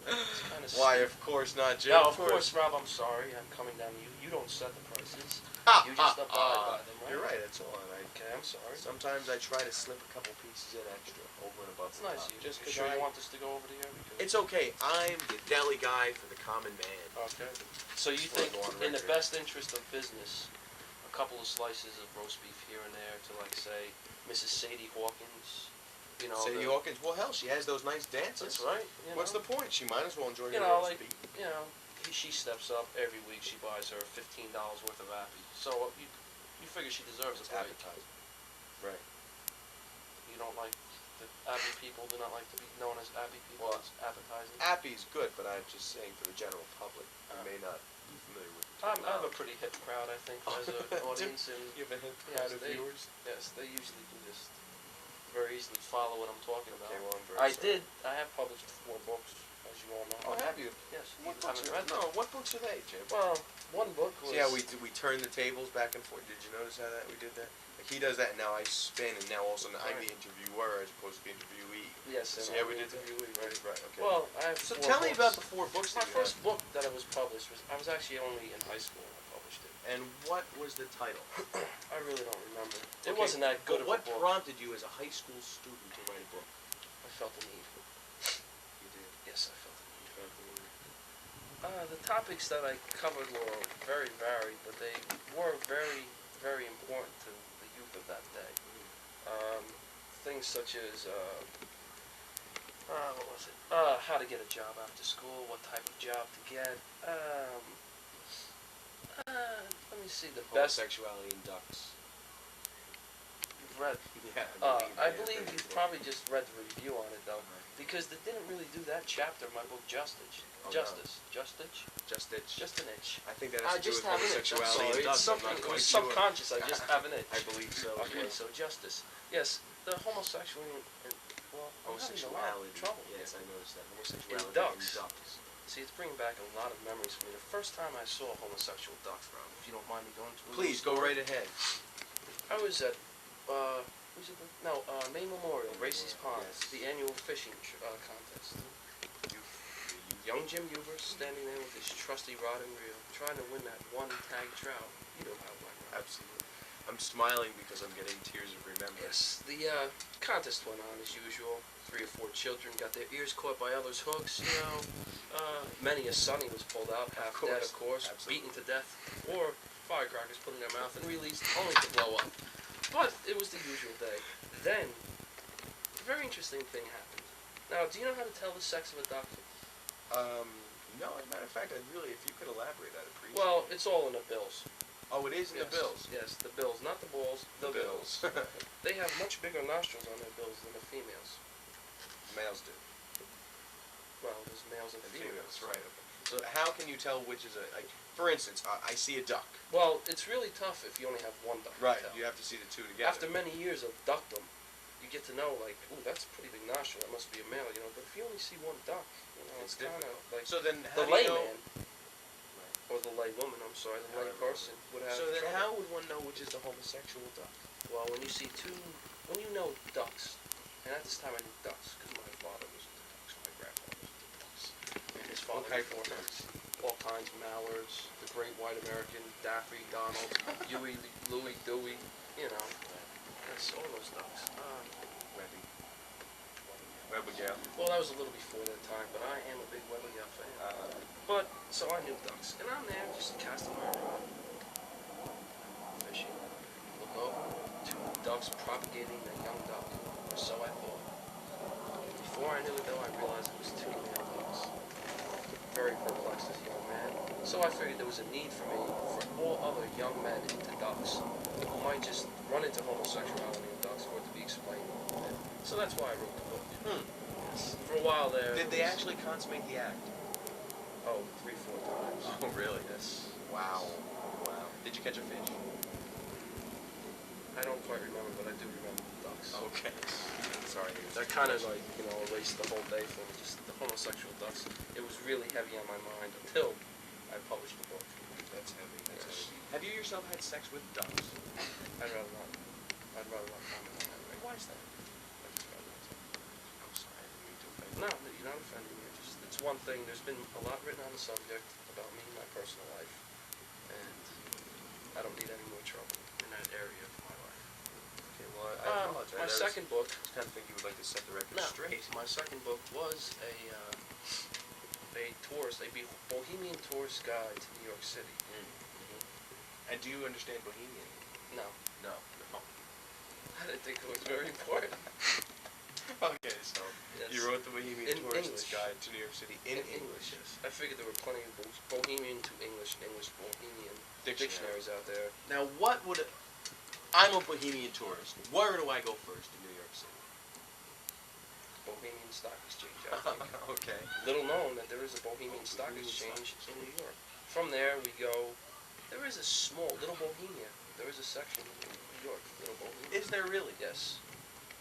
It's kind of Why? Of course not, Jim. No, of course, Rob. I'm sorry. I'm coming down to you. You don't set the prices. You just abide by them, right? You're right. That's all. Okay, I'm sorry. Sometimes I try to slip a couple pieces in extra over and above. It's the nice top, of you. just Because because you want us to go over to here. Because It's okay. I'm the deli guy for the common man. okay. So you Just wanna think, go on in the record. best interest of business, a couple of slices of roast beef here and there to, like, say, Mrs. Sadie Hawkins. You know. Sadie Hawkins. Well, hell, she has those nice dances. That's right. You What's know? the point? She might as well enjoy You her know, roast like, beef. you know, she steps up every week. She buys her $15 worth of appy. So you figure she deserves a It's break. advertising. Right. You don't like the appy people do not like to be known as appy people. Well, It's advertising. Appy's good, but I'm just saying for the general public, who may not be familiar with the I have a terminology. pretty hip crowd, I think, as an audience, and You have a hip Yes, crowd of they- viewers? yes, they usually can just very easily follow what I'm talking about. Okay, well, I'm very I sorry. have published 4 books, as you all know. Oh, have you? Yes. What You books haven't are read them. No, what books are they, Jim? Well, one book was. See how we turn the tables back and forth? Did you notice how we did that? Like he does that, and now I spin, and now all of a sudden I'm the interviewer as opposed to the interviewee. Yes. See and how we I'm did that? interviewee, Right, right, okay. Well, I have So 4 tell me about books. the 4 books My that you first book that I was published I was actually only in high school when I published it. have. And what was the title? I really don't remember. It Okay, wasn't that good But of what a book. prompted you as a high school student to write a book? I felt the need. You did. Yes, I felt the need. The topics that I covered were very varied, but they were very, very important to the youth of that day. Things such as, what was it? How to get a job after school, what type of job to get. Let me see, the best Homosexuality in ducks. you've read. Yeah, I believe you probably just read the review on it though, because they didn't really do that chapter in my book Justice. Oh, no. Justice. Just an itch. I think that I has to do just with have an itch, I'm homosexuality Sorry, in it's ducks. I'm something. not quite It's sure. subconscious. I just have an itch. I believe so. Okay, so justice. Yes, the homosexual. Well, I'm having a lot of Homosexuality. trouble. Yes, I noticed that. Homosexuality ducks. in ducks. See, it's bringing back a lot of memories for me. The first time I saw a homosexual duck, Rob, if you don't mind me going to. Please go right ahead. I was at, Maine Memorial, Racey's Pond, Yes. the annual fishing contest. Young Jim Huber standing there with his trusty rod and reel, trying to win that one tag trout. You know how it went, right? Absolutely. I'm smiling because I'm getting tears of remembrance. Yes, the contest went on as usual. 3 or 4 children got their ears caught by others' hooks, you know. Many a sonny was pulled out, half dead, of course, Absolutely. beaten to death, or firecrackers put in their mouth and released only to blow up. But it was the usual day. Then, a very interesting thing happened. Now, do you know how to tell the sex of a duck? No, as a matter of fact, if you could elaborate, I'd appreciate Well, it. it's all in the bills. Oh, it is in the Yes, bills. Yes, the bills, not the balls, the bills. They have much bigger nostrils on their bills than the females. Males do. Well, there's males and And females. females, right. So how can you tell which is a, like, for instance, I see a duck. Well, it's really tough if you only have one duck. to Right. tell. You have to see the two together. After many years of duckdom, you get to know, like, ooh, that's a pretty big nostril. That must be a male, you know. But if you only see one duck, you know, It's it's kind of difficult. like So then, the how do you know? layman or the laywoman. I'm sorry, the lay However, person would have. So then, trouble. how would one know which is the homosexual duck? Well, when you see when you know ducks, and at this time I knew ducks because my father was into ducks, my grandfather was into ducks, and his father What type before of him. ducks? All kinds of mallards, the great white American, Daffy, Donald, Huey, Louie, Dewey, you know. Yes, all those ducks. Webby. Webigail. Well, that was a little before that time, but I am a big Weathergale fan. But, so I knew ducks, and I'm there just casting my rod, fishing, look over, 2 ducks propagating a young duck, or so I thought. Before I knew it though, I realized it was 2 male ducks. Very perplexed as a young man, so I figured there was a need for me, for all other young men into ducks, who might just run into homosexuality in ducks for it to be explained. So that's why I wrote the book. Yes. For a while there. Did they actually consummate the act? Oh, 3, 4 times. Oh, really? Yes. Wow. Wow. Did you catch a fish? I don't quite remember, but I do remember the ducks. Okay. Sorry. That kind of like, you know, erased the whole day for me, just the homosexual ducks. It was really heavy on my mind until I published the book. That's heavy. That's Yes. heavy. Have you yourself had sex with ducks? I'd rather not comment on that right Why is that? I just rather not talk. I'm sorry. I didn't mean to offend No, you're not offending me. It's one thing. There's been a lot written on the subject about me and my personal life, and I don't need any more trouble in that area of my life. Okay, well, I apologize. My second book. I was kind of thinking you would like to set the record No, straight. my second book was a Bohemian tourist guide to New York City. And do you understand Bohemian? No, No. No. I didn't think it was very important. Okay, so Yes. you wrote the Bohemian In Tourist's English. Guide to New York City in English. Yes. I figured there were plenty of books, Bohemian to English and English Bohemian dictionaries out there. Now, what would I'm a Bohemian tourist. Where do I go first in New York City? Bohemian Stock Exchange, I think. Okay. Little known that there is a Bohemian Stock Exchange in New York. From there we go, there is a small, Little Bohemia. There is a section in New York, Little Bohemia. Is there really? Yes.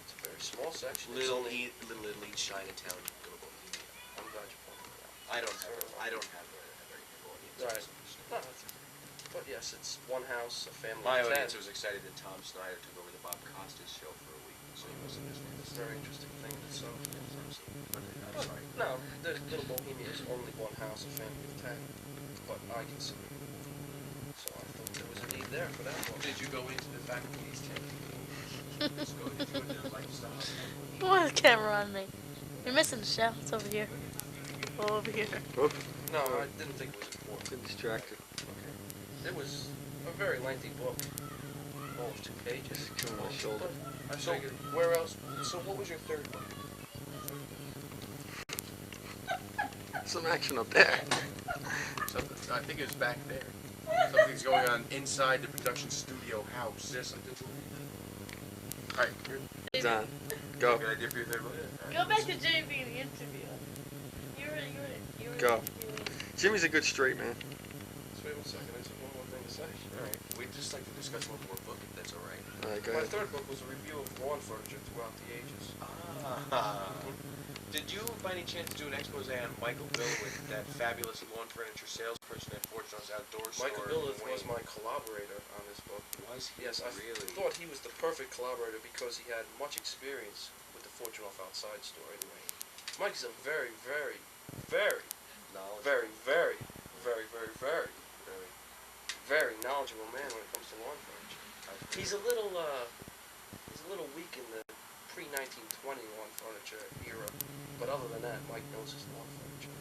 It's a very small section. It's only, Little Italy, Chinatown, go Bohemia. I'm glad you pointed that out. I don't have a very good audience. Right. No, that's okay. But yes, it's one house, a family My of 10. audience was excited that Tom Snyder took over the Bob Costas show for a week, so you must understand. It's a very interesting thing. So, I'm sorry. no, the Little Bohemia is only one house, a family of 10. But I consider it. So I thought there was a need there for that one. Did you go into the fact that these 10 people just go into their lifestyle? Why is the camera on me? You're missing the shell. It's over here. Oh, over here. No, I didn't think it was important. Been distracted. It was a very lengthy book, almost 2 pages. Killing my shoulder. But I So, figured, where else? So, what was your third book? Some action up there. Something, I think it was back there. Something's going on inside the production studio house. yes, I did. Alright, Done. Go. good idea for your third book? Go back to JV the interview. You were. Go. Jimmy's a good straight man. Just wait 1 second, I just have one more thing to say. Alright, we'd just like to discuss one more book, if that's alright. Alright, go My ahead. third book was a review of lawn furniture throughout the ages. Did you, by any chance, do an expose on Michael Billowit, that fabulous lawn furniture salesperson at Fortune's Outdoor Store? Michael Billith was my collaborator on this book. Was he? Yes, I Really? thought he was the perfect collaborator because he had much experience with the Fortune Off Outside store anyway. Mike's a very, very, very, Knowledge. very, very, very, very, very, very knowledgeable man when it comes to lawn furniture. He's a little weak in the pre-1920 lawn furniture era, but other than that, Mike knows his lawn furniture.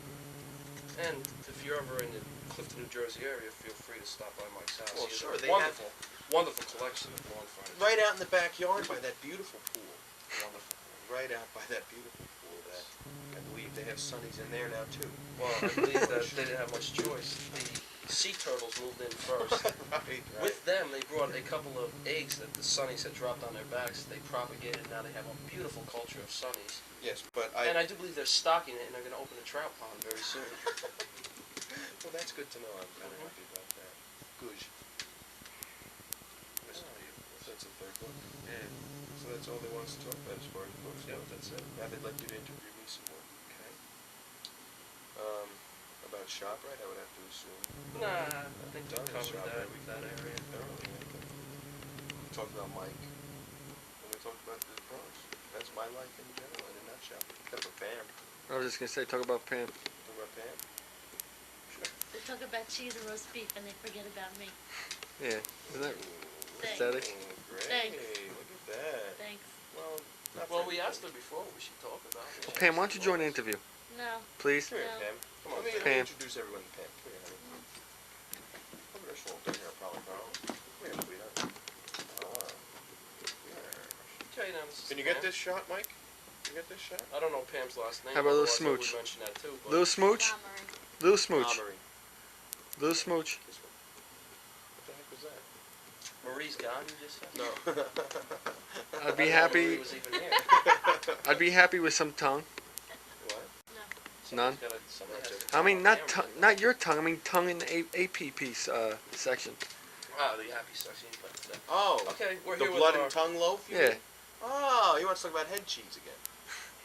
And if you're ever in the Clifton, New Jersey area, feel free to stop by Mike's house. Well, He has sure, a they wonderful collection of lawn furniture. Right out in the backyard by that beautiful pool. Wonderful. Right out by that beautiful pool. That I believe they have sunnies in there now too. Well, I believe that they didn't have much choice. The sea turtles moved in first. right. With them, they brought a couple of eggs that the sunnies had dropped on their backs. They propagated. Now they have a beautiful culture of sunnies. Yes, but And I do believe they're stocking it, and they're going to open a trout pond very soon. Well, that's good to know. I'm kind of happy about that. Good. That's the third book. Yeah. So that's all they want us to talk about as far as books. Yep, go. that's it. Now they'd like you to interview me some more. Okay. About ShopRite, I would have to assume. Nah, I think we Done with covered that, ShopRite. that area. Thoroughly, I think. We talked about Mike, and we talked about the pros. That's my life in general, in a nutshell. Except for Pam. I was just gonna say, talk about Pam. Talk about Pam. They talk about cheese and roast beef and they forget about me. Yeah, isn't that Thanks. pathetic? Oh, great. Thanks. Look at that. Thanks. Well, not Well, for we everybody. asked her before what we should talk about. Pam, why don't you join the interview, No. please? Come here, No. Pam. Come on, Let me Pam. introduce everyone to Pam. Come here, honey. Look at her shoulder here, probably. Come here, sweetheart. Okay, now this is Can you get Pam. this shot, Mike? Can you get this shot? I don't know Pam's last name. How about a little otherwise I would smooch? mention that too, but Little smooch? Little smooch. Marie. Little smooch. This one. What the heck was that? Marie's gone, you just said? No. I'd be I didn't know Marie happy. was even here. I'd be happy with some tongue. What? None? Somebody has to I mean, turn not the tongue, camera. not your tongue. I mean, tongue in the APP section. Ah, the happy section. You put that. Oh. Okay, we're The here blood with and tongue loaf? You Yeah. mean? Oh, you want to talk about head cheese again?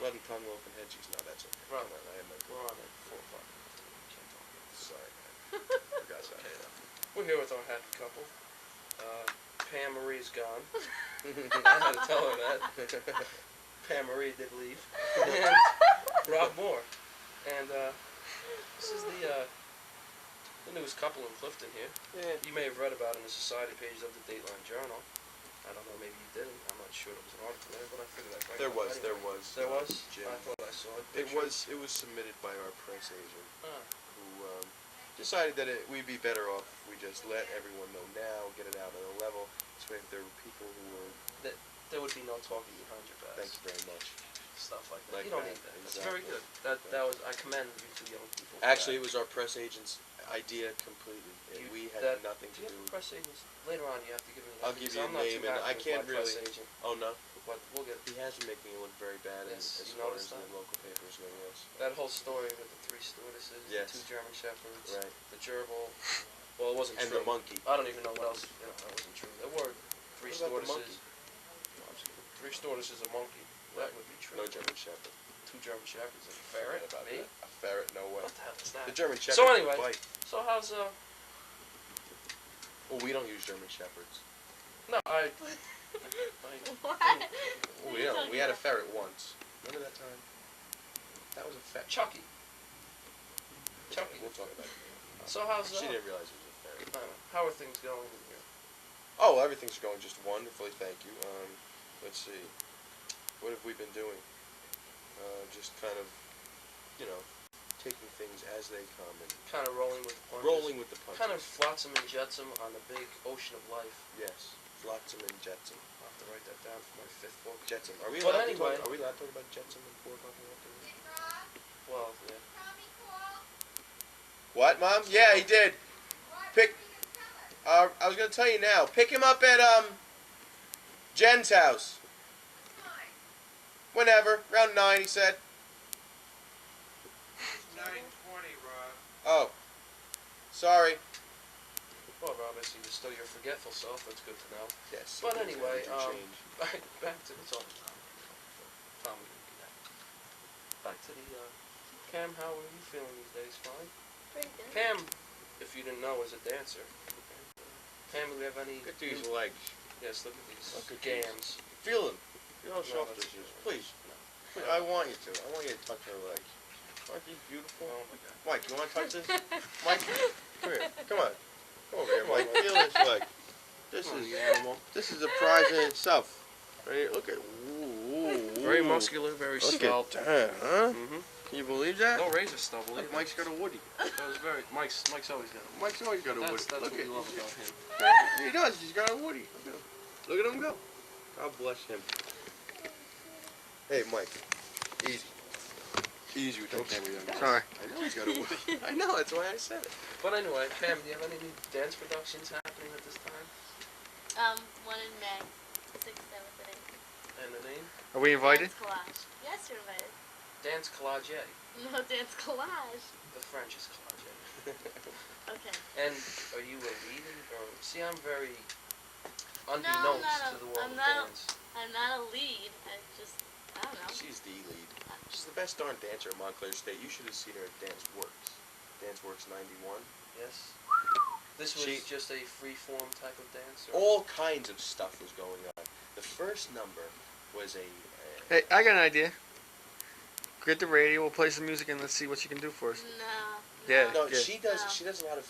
Blood and tongue loaf and head cheese. No, that's okay. Right. Come on, I have my We're on at 4 o'clock. Can't talk. Sorry, man. Forgot It's okay that. though. We're here with our happy couple. Pam Marie's gone. I had to tell her that. Pam Marie did leave. And Rob Moore. And this is the newest couple in Clifton here. Yeah. You may have read about it in the society pages of the Dateline Journal. I don't know, maybe you didn't. I'm not sure there was an article there, but I figured I'd bring There it up was. anyway. There was. There was? Jim. I thought I saw it. It was submitted by our press agent, Ah, who decided that we'd be better off if we just let everyone know now, get it out on a level. This way, if there were people who were, there would be no talking behind your back. thank you very much. Stuff like that. Like You don't that, need that. That's very exactly. good. That was, I commend you two young people. for Actually, it that. was our press agent's idea completely. You- We had that- nothing Do to you do. have press agents? Later on, you have to give me. I'll that, give because you a I'm not too name, and happy I with can't my press really- agent, Oh no, but we'll get he has been making it look very bad Yes, as you far noticed as the that? local papers go. Yes. that whole story with the 3 stewardesses, Yes. the 2 German shepherds, Right. the gerbil. Well, it wasn't And true. the monkey. I don't even know what else. You know, that wasn't true. There were 3 What about the stewardesses. No, I'm just kidding. 3 stewardesses, a monkey. That would be true. No German Shepherd. 2 German shepherds, and a ferret. About Me? that. A ferret? No way. What the hell is that? The German Shepherd. So would anyway, bite. So how's Well, we don't use German Shepherds. No, I What? Well, we had a ferret once. Remember that time? That was a ferret. Chucky. Chucky. We'll talk about it. So how's She didn't realize it was a ferret. how are things going here? Oh, everything's going just wonderfully, thank you. Let's see. What have we been doing? Just kind of, taking things as they come and Kind of rolling with the punches. rolling with the punches. Kind of flotsam and jetsam on the big ocean of life. Yes. Flotsam and Jetsam. I'll have to write that down for my 5th book. Jetsam. Are we But allowed anyway- to talk? Are we allowed to talk about Jetsam and 4 o'clock in the afternoon? Well, yeah. What, Mom? Yeah, he did. Pick. I was gonna tell you now. Pick him up at Jen's house. Whenever, around 9, he said. 9:20, Rob. Oh, sorry. Well, Rob, I see you're still your forgetful self. That's good to know. Yes. But something's anyway, going to change. back to the Tom. Back to the Cam. How are you feeling these days? Fine. Pretty good. Pam, if you didn't know, is a dancer. Pam, do we have any? Look at these legs. Yes, look at these Look at these. gams. Feel them. Feel how No, soft that's- this is. Please. No. Please, I want you to. I want you to touch her legs. Aren't these beautiful? Oh my God. Mike, you want to touch this? Mike, come here. Come on. Come over here, Mike. Feel this leg. This Come on, is you animal. this is a prize in itself. Right here, look at. Ooh, Very muscular, very Look svelte. at that, huh? Mm-hmm. Can you believe that? No razor stubble Look, either. Mike's got a Woody. That was very Mike's always got him. Mike's always got a Woody. That's Look what we at love about him. He does. He's got a Woody. Look at him go. God bless him. Hey, Mike. Easy. Easy with that camera, young man. Sorry. I know he's got a Woody. I know. That's why I said it. But anyway, Pam, do you have any new dance productions happening at this time? One in May, 6th, 7th, and 8th. And the name? Are we invited? Dance collage. Yes, you're invited. Dance Collage. No, dance collage. The French is collage. Okay. And are you a lead? Or see, I'm very I'm unbeknownst not to a- the world I'm of not a- dance. I'm not a lead. I don't know. She's the lead. She's the best darn dancer at Montclair State. You should have seen her at Dance Works. Dance Works 91. Yes. This was She- just a free form type of dance. Or? All kinds of stuff was going on. The first number was a. Hey, I got an idea. Get the radio, we'll play some music, and let's see what you can do for us. No. Yeah. No, Yeah. she does. No. She does a lot of.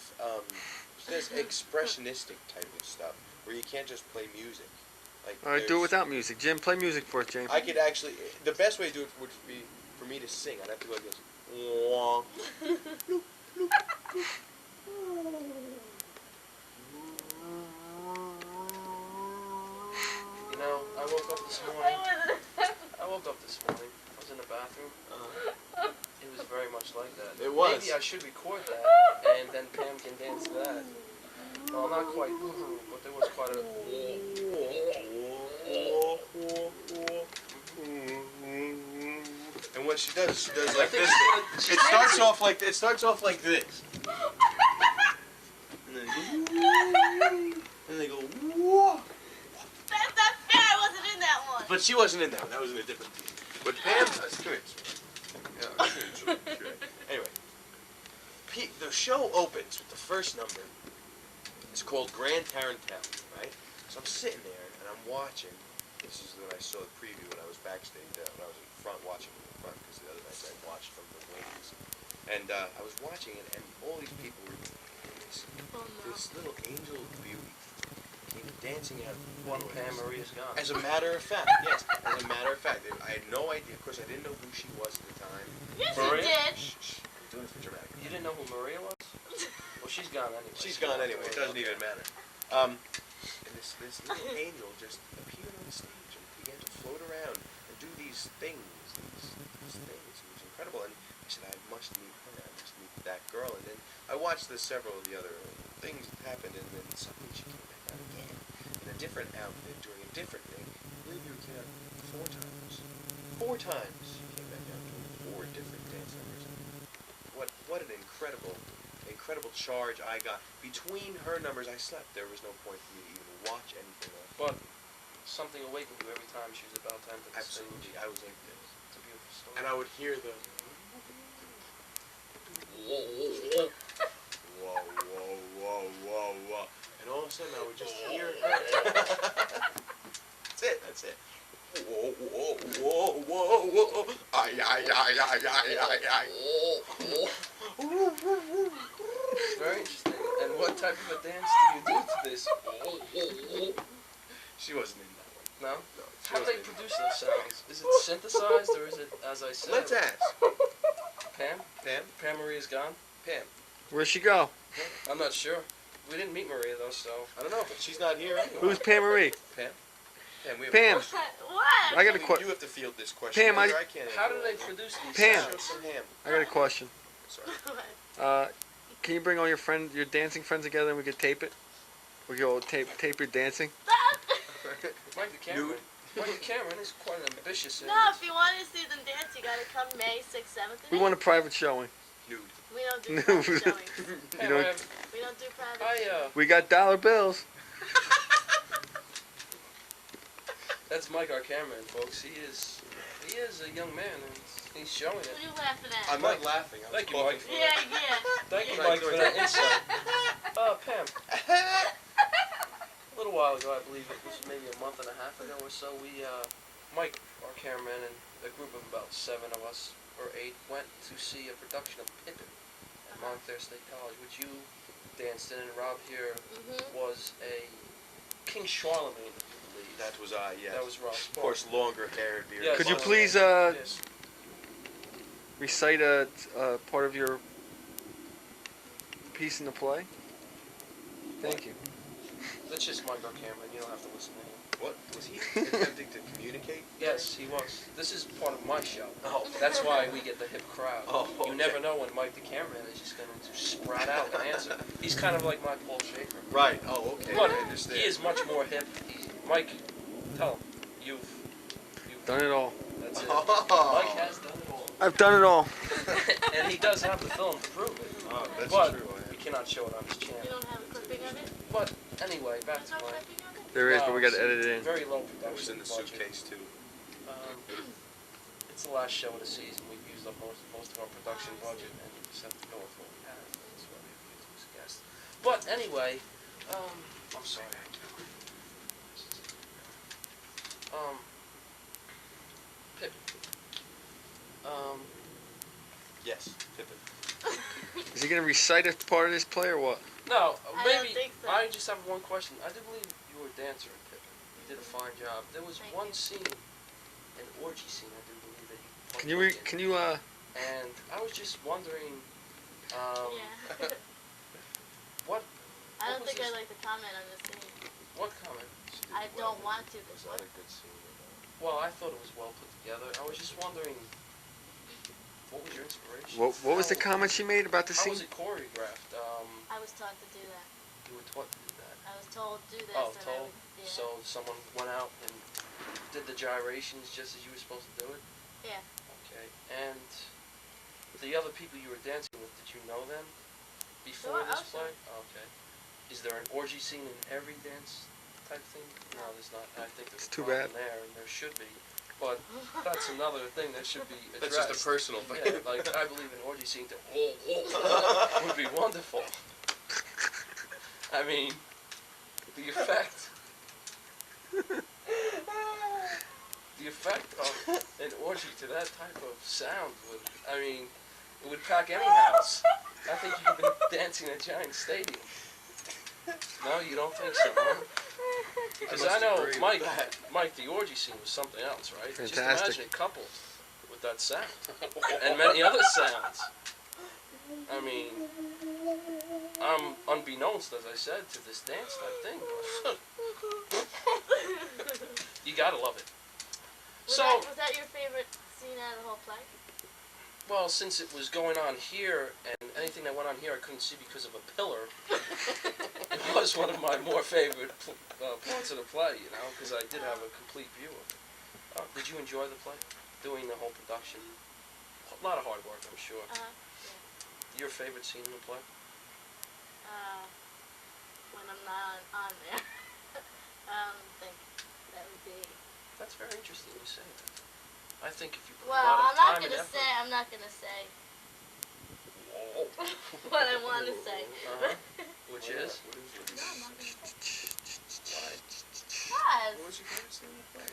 She does expressionistic type of stuff where you can't just play music. Like All right, do it there's- without music. Jim, play music for us, James. I could actually. The best way to do it would be for me to sing. I'd have to go like this. Wah. You know, I woke up this morning. I was in the bathroom. It was very much like that. It was. Maybe I should record that, and then Pam can dance to that. Well, not quite, but there was quite a. And what she does like think this. she's It starts off like this. And then they go. Whoa. That's not fair. I wasn't in that one. But she wasn't in that one. That was in a different team. But Pam does. Come here. Yeah, anyway, the show opens with the first number. It's called Grand Tarantelle, right? So I'm sitting there and I'm watching. This is when I saw the preview when I was backstage, when I was in front watching from the front, because the other nights I watched from the wings. And I was watching it, and all these people were Oh, no. this little angel of beauty came dancing out of the One woodworks. Pam Maria's gone. As a matter of fact, yes. As a matter of fact, I had no idea. Of course, I didn't know who she was at the time. Yes, Maria? you did. Shh, I'm doing it for dramatic. You didn't know who Maria was? Well, she's gone anyway. She's so gone don't anyway. It worry doesn't about even matter. And this little angel just appeared on the stage and began to float around and do these things, these things. It was incredible. And I said, I must meet her. I must meet that girl. And then I watched several of the other things that happened, and then suddenly she came back out again in a different outfit, doing a different thing. I believe you came out 4 times. 4 times she came back out doing 4 different dance numbers. What an incredible charge I got. Between her numbers, I slept. There was no point for me to even watch anything else. But something awakened you every time she was about to enter the Absolutely, stage. I was like this. It's a beautiful story. And I would hear the whoa, whoa, whoa, whoa, whoa. And all of a sudden I would just hear her. That's it. Whoa, whoa, whoa, whoa, whoa. Ay, ay, ay, ay, ay, ay, ay. Very interesting. And what type of a dance do you do to this? She wasn't in that one. No? No, she How do they wasn't in produce those sounds? Is it synthesized or is it, as I said? Let's ask. Pam? Pam? Pam Maria's gone? Pam. Where'd she go? I'm not sure. We didn't meet Maria though, so. I don't know, but she's not here anyway. Who's Pam Marie? Pam? Pam, we have Pam. What? I got a You question. have to field this question. Pam, I can't How do answer they it. produce these Pam. Show sounds? some ham. I got a question. Sorry. Can you bring all your dancing friends together, and we could tape it? We could all tape your dancing. Mike the Cameron. Mike the Cameron is quite an ambitious. No, if you want to see them dance, you gotta come May 6th, 7th, and We 8th. want a private showing. Nude. We don't do No. private showings. Pam, know- We don't do private We got dollar bills. that's Mike our cameraman, folks. He is a young man, and he's showing What it. are you laughing at? I'm not laughing. I was Thank you, coughing Mike. for Yeah, it. yeah. Thank you, yeah. Mike, for that insight. Pam, a little while ago, I believe it was maybe a month and a half ago or so, we, Mike, our cameraman, and a group of about 7 of us, or 8, went to see a production of Pippin at Montclair State College, which you danced in, and Rob here Mhm. was a King Charlemagne, I believe. That was I, yes. That was Ross. Of course, longer haired beard. Yes. Could you Yes. please Yes. recite a part of your piece in the play? Thank you. That's just Mike our cameraman. You don't have to listen to him. What? Was he attempting to communicate? Yes, he was. This is part of my show. Oh. That's why we get the hip crowd. Oh, You okay. never know when Mike the cameraman is just going to sprout out an answer. He's kind of like my Paul Schaefer. Right. Oh, okay. But I understand. he is much more hip. Mike, tell him. You've Done it all. That's it. Oh. Mike has done it all. I've done it all. And he does have the film to prove it. Oh, that's But true. we cannot show it on his You channel. don't have a clipping of it? But anyway, back There's to no mine. clipping of it? There is, but we got to No, edit it in. Very low That was in production the budget. suitcase too. It's the last show of the season. We've used up most of our production budget, and we just have to go with what we have. That's why we have to use a guest. But anyway, I'm sorry. Pippin. Yes, Pippin. Is he going to recite a part of this play or what? No, I maybe don't think so. I just have one question. I do believe you were a dancer in Pippin. You did a fine job. There was Thank one you. scene, an orgy scene, I do believe that you. Can you partook in. And I was just wondering, Yeah. what I was don't think this? I'd like to comment on this scene. what comment? I don't want to. Was But that a good scene? Well, I thought it was well put together. I was just wondering, what was your inspiration? What was the How- comment she made about the How scene? was it choreographed? I was taught to do that. You were taught to do that. I was told to do this. Oh, and I told. would, yeah. So someone went out and did the gyrations just as you were supposed to do it. Yeah. Okay. And the other people you were dancing with, did you know them before Sure, this oh, sure. play? Okay. Is there an orgy scene in every dance type thing? No, there's not. I think there's It's a too problem bad. there, and there should be. But that's another thing that should be addressed. That's just a personal thing. Yeah, like I believe an orgy scene to would be wonderful. I mean, the effect of an orgy to that type of sound would, I mean, it would pack any house. I think you could be dancing in a giant stadium. No, you don't think so, huh? Because I must know, agree with Mike, that. Mike, the orgy scene was something else, right? Just Fantastic. imagine it coupled with that sound and many other sounds. I mean, I'm unbeknownst, as I said, to this dance type thing. You gotta love it. So, Was that your favorite scene out of the whole play? well, since it was going on here, and anything that went on here I couldn't see because of a pillar, it was one of my more favorite parts of the play, you know, because I did have a complete view of it. Did you enjoy the play? Doing the whole production? A lot of hard work, I'm sure. Your favorite scene in the play? When I'm not on there. Think that would be. That's very interesting you say that. I think if you put a Well, lot of I'm time not and gonna effort... say. I'm not gonna say Whoa. what I want to say. Uh-huh. Which is? What is it? No, I'm not gonna say. Why? Because What was your favorite scene in the play?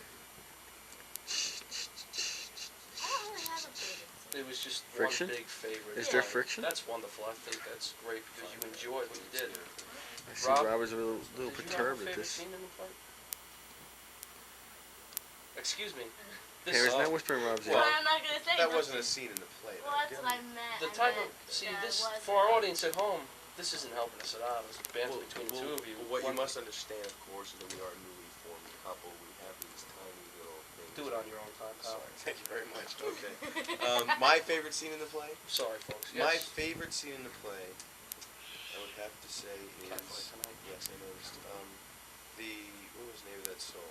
I don't really have a favorite scene. It was just Friction? one big favorite. Is there Yeah. friction? That's wonderful. I think that's great because you enjoyed what you did. I see Rob, Robert's a little Did you have a perturbed at favorite this. scene in the play? Excuse me. Parents not whispering Rob's ear. Well, I'm not gonna say That nothing. wasn't a scene in the play. Well, that's what I meant. The I type of meant see that this it was for our a- audience at home. This isn't helping us at all. It's a banter between the two of you. What you One- must understand, of course, is that we are a newly formed couple. We have these tiny little things. do it on your own time, pal. Sorry. Thank you very much. Okay. My favorite scene in the play? Sorry, folks. My Yes. favorite scene in the play, I would have to say Cat is... fight tonight. Yes, I noticed. What was the name of that song?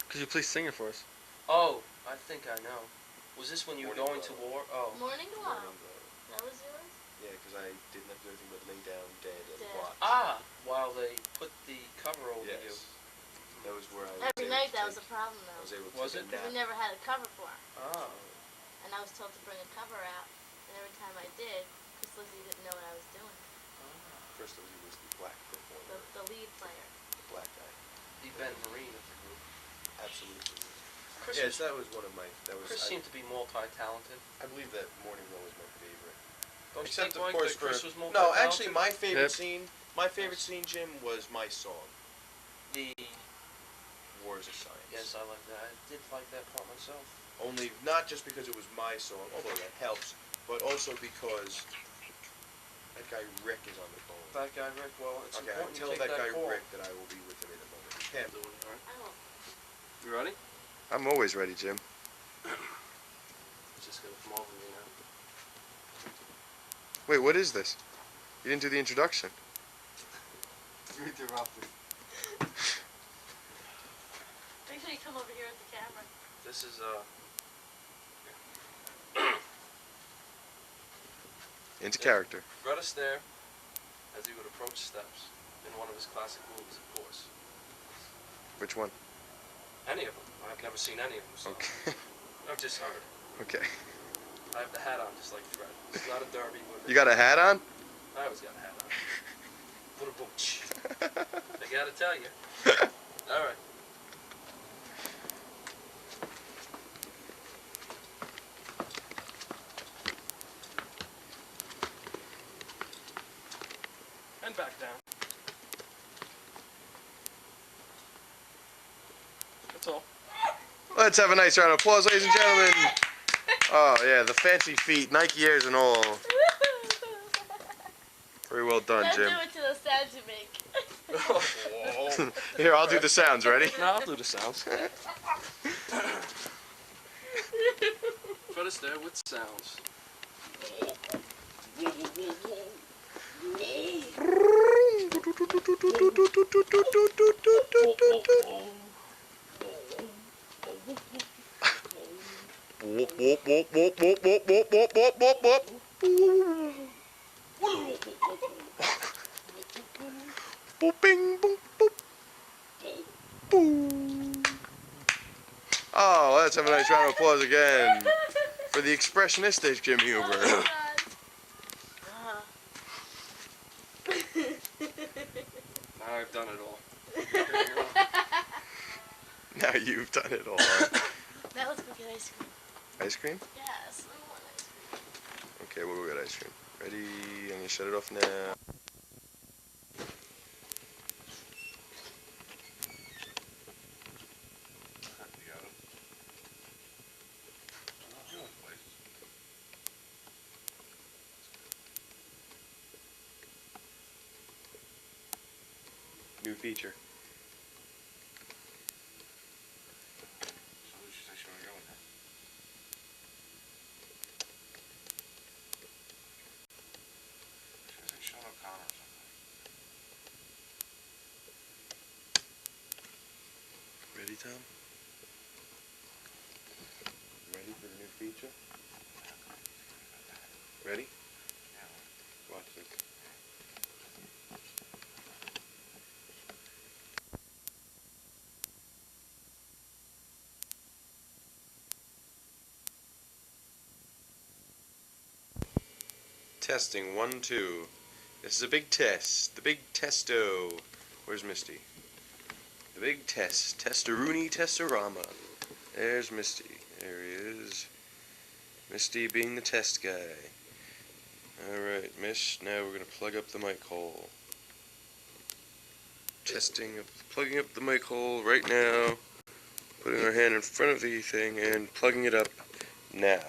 Could you please sing it for us? Oh, I think I know. Was this when you were Morning going to Glow. war? Oh. Morning Glow. Morning Glow. That was yours? Yeah, because I didn't have to do anything but lay down dead and Dead. watch. Ah, while they put the cover over you. Yes. That was where I was Every able night to that was take- a problem I was though. able to Was take it? a Because we nap. never had a cover for her. Ah. And I was told to bring a cover out. And every time I did, Chris Lizzie didn't know what I was doing. First of all, he was the black performer, The lead player. the black guy. The Ben Marine of the group. Absolutely. Chris, Yes, that was one of my... That was. Chris I, seemed to be multi-talented. I believe that Morning Glow was my favorite. Don't you Except think, of Mike, course that Chris for was no, multi-talented? actually my favorite Yep. scene My favorite scene, Jim, was my song, The Wars of Science. yes, I like that. I did like that part myself. Only, not just because it was my song, although that helps, but also because that guy Rick is on the phone. That guy Rick. Well, it's Okay, I important tell to take that guy call. Rick that I will be with him in a moment. Pam, Doing it, all right. I don't. You ready? I'm always ready, Jim. It's just gonna come over me now. Wait, what is this? You didn't do the introduction. You interrupted. Make sure you come over here at the camera. This is Into character. Fred Astaire as he would approach steps in one of his classic movies, of course. Which one? Any of them. I've never seen any of them, so Okay. I've just heard. Okay. I have the hat on just like Fred. It's not a derby, but You got a hat on? I always got a hat on. Put a boom. I gotta tell you. All right. And back down. That's all. Let's have a nice round of applause, ladies and gentlemen. Oh, yeah, the fancy feet, Nike Airs and all. Very well done, Don't Jim. do it to the sounds you make. whoa. Here, I'll do the sounds. Ready? No, I'll do the sounds. Fred Astaire with sounds. Whoop, whoop, whoop, whoop, whoop, whoop, whoop, whoop, whoop, whoop, whoop. Boop, bing, boop, boop. Boom. Oh, let's have a nice round of applause again for the expressionistic Jim Oh Huber. my God. Now I've done it all. Now you've done it all. Now let's go get ice cream. Ice cream? Yes, I want ice cream. Okay, we'll go get ice cream. Ready? I'm gonna shut it off now. New feature. Ready, Tom? Ready for the new feature? Ready? Watch this. Testing 1, 2. This is a big test. The big testo. Where's Misty? The big test. Testaroony Testorama. There's Misty. There he is. Misty being the test guy. Alright, Miss. Now we're going to plug up the mic hole. Plugging up the mic hole right now. Putting our hand in front of the thing and plugging it up now.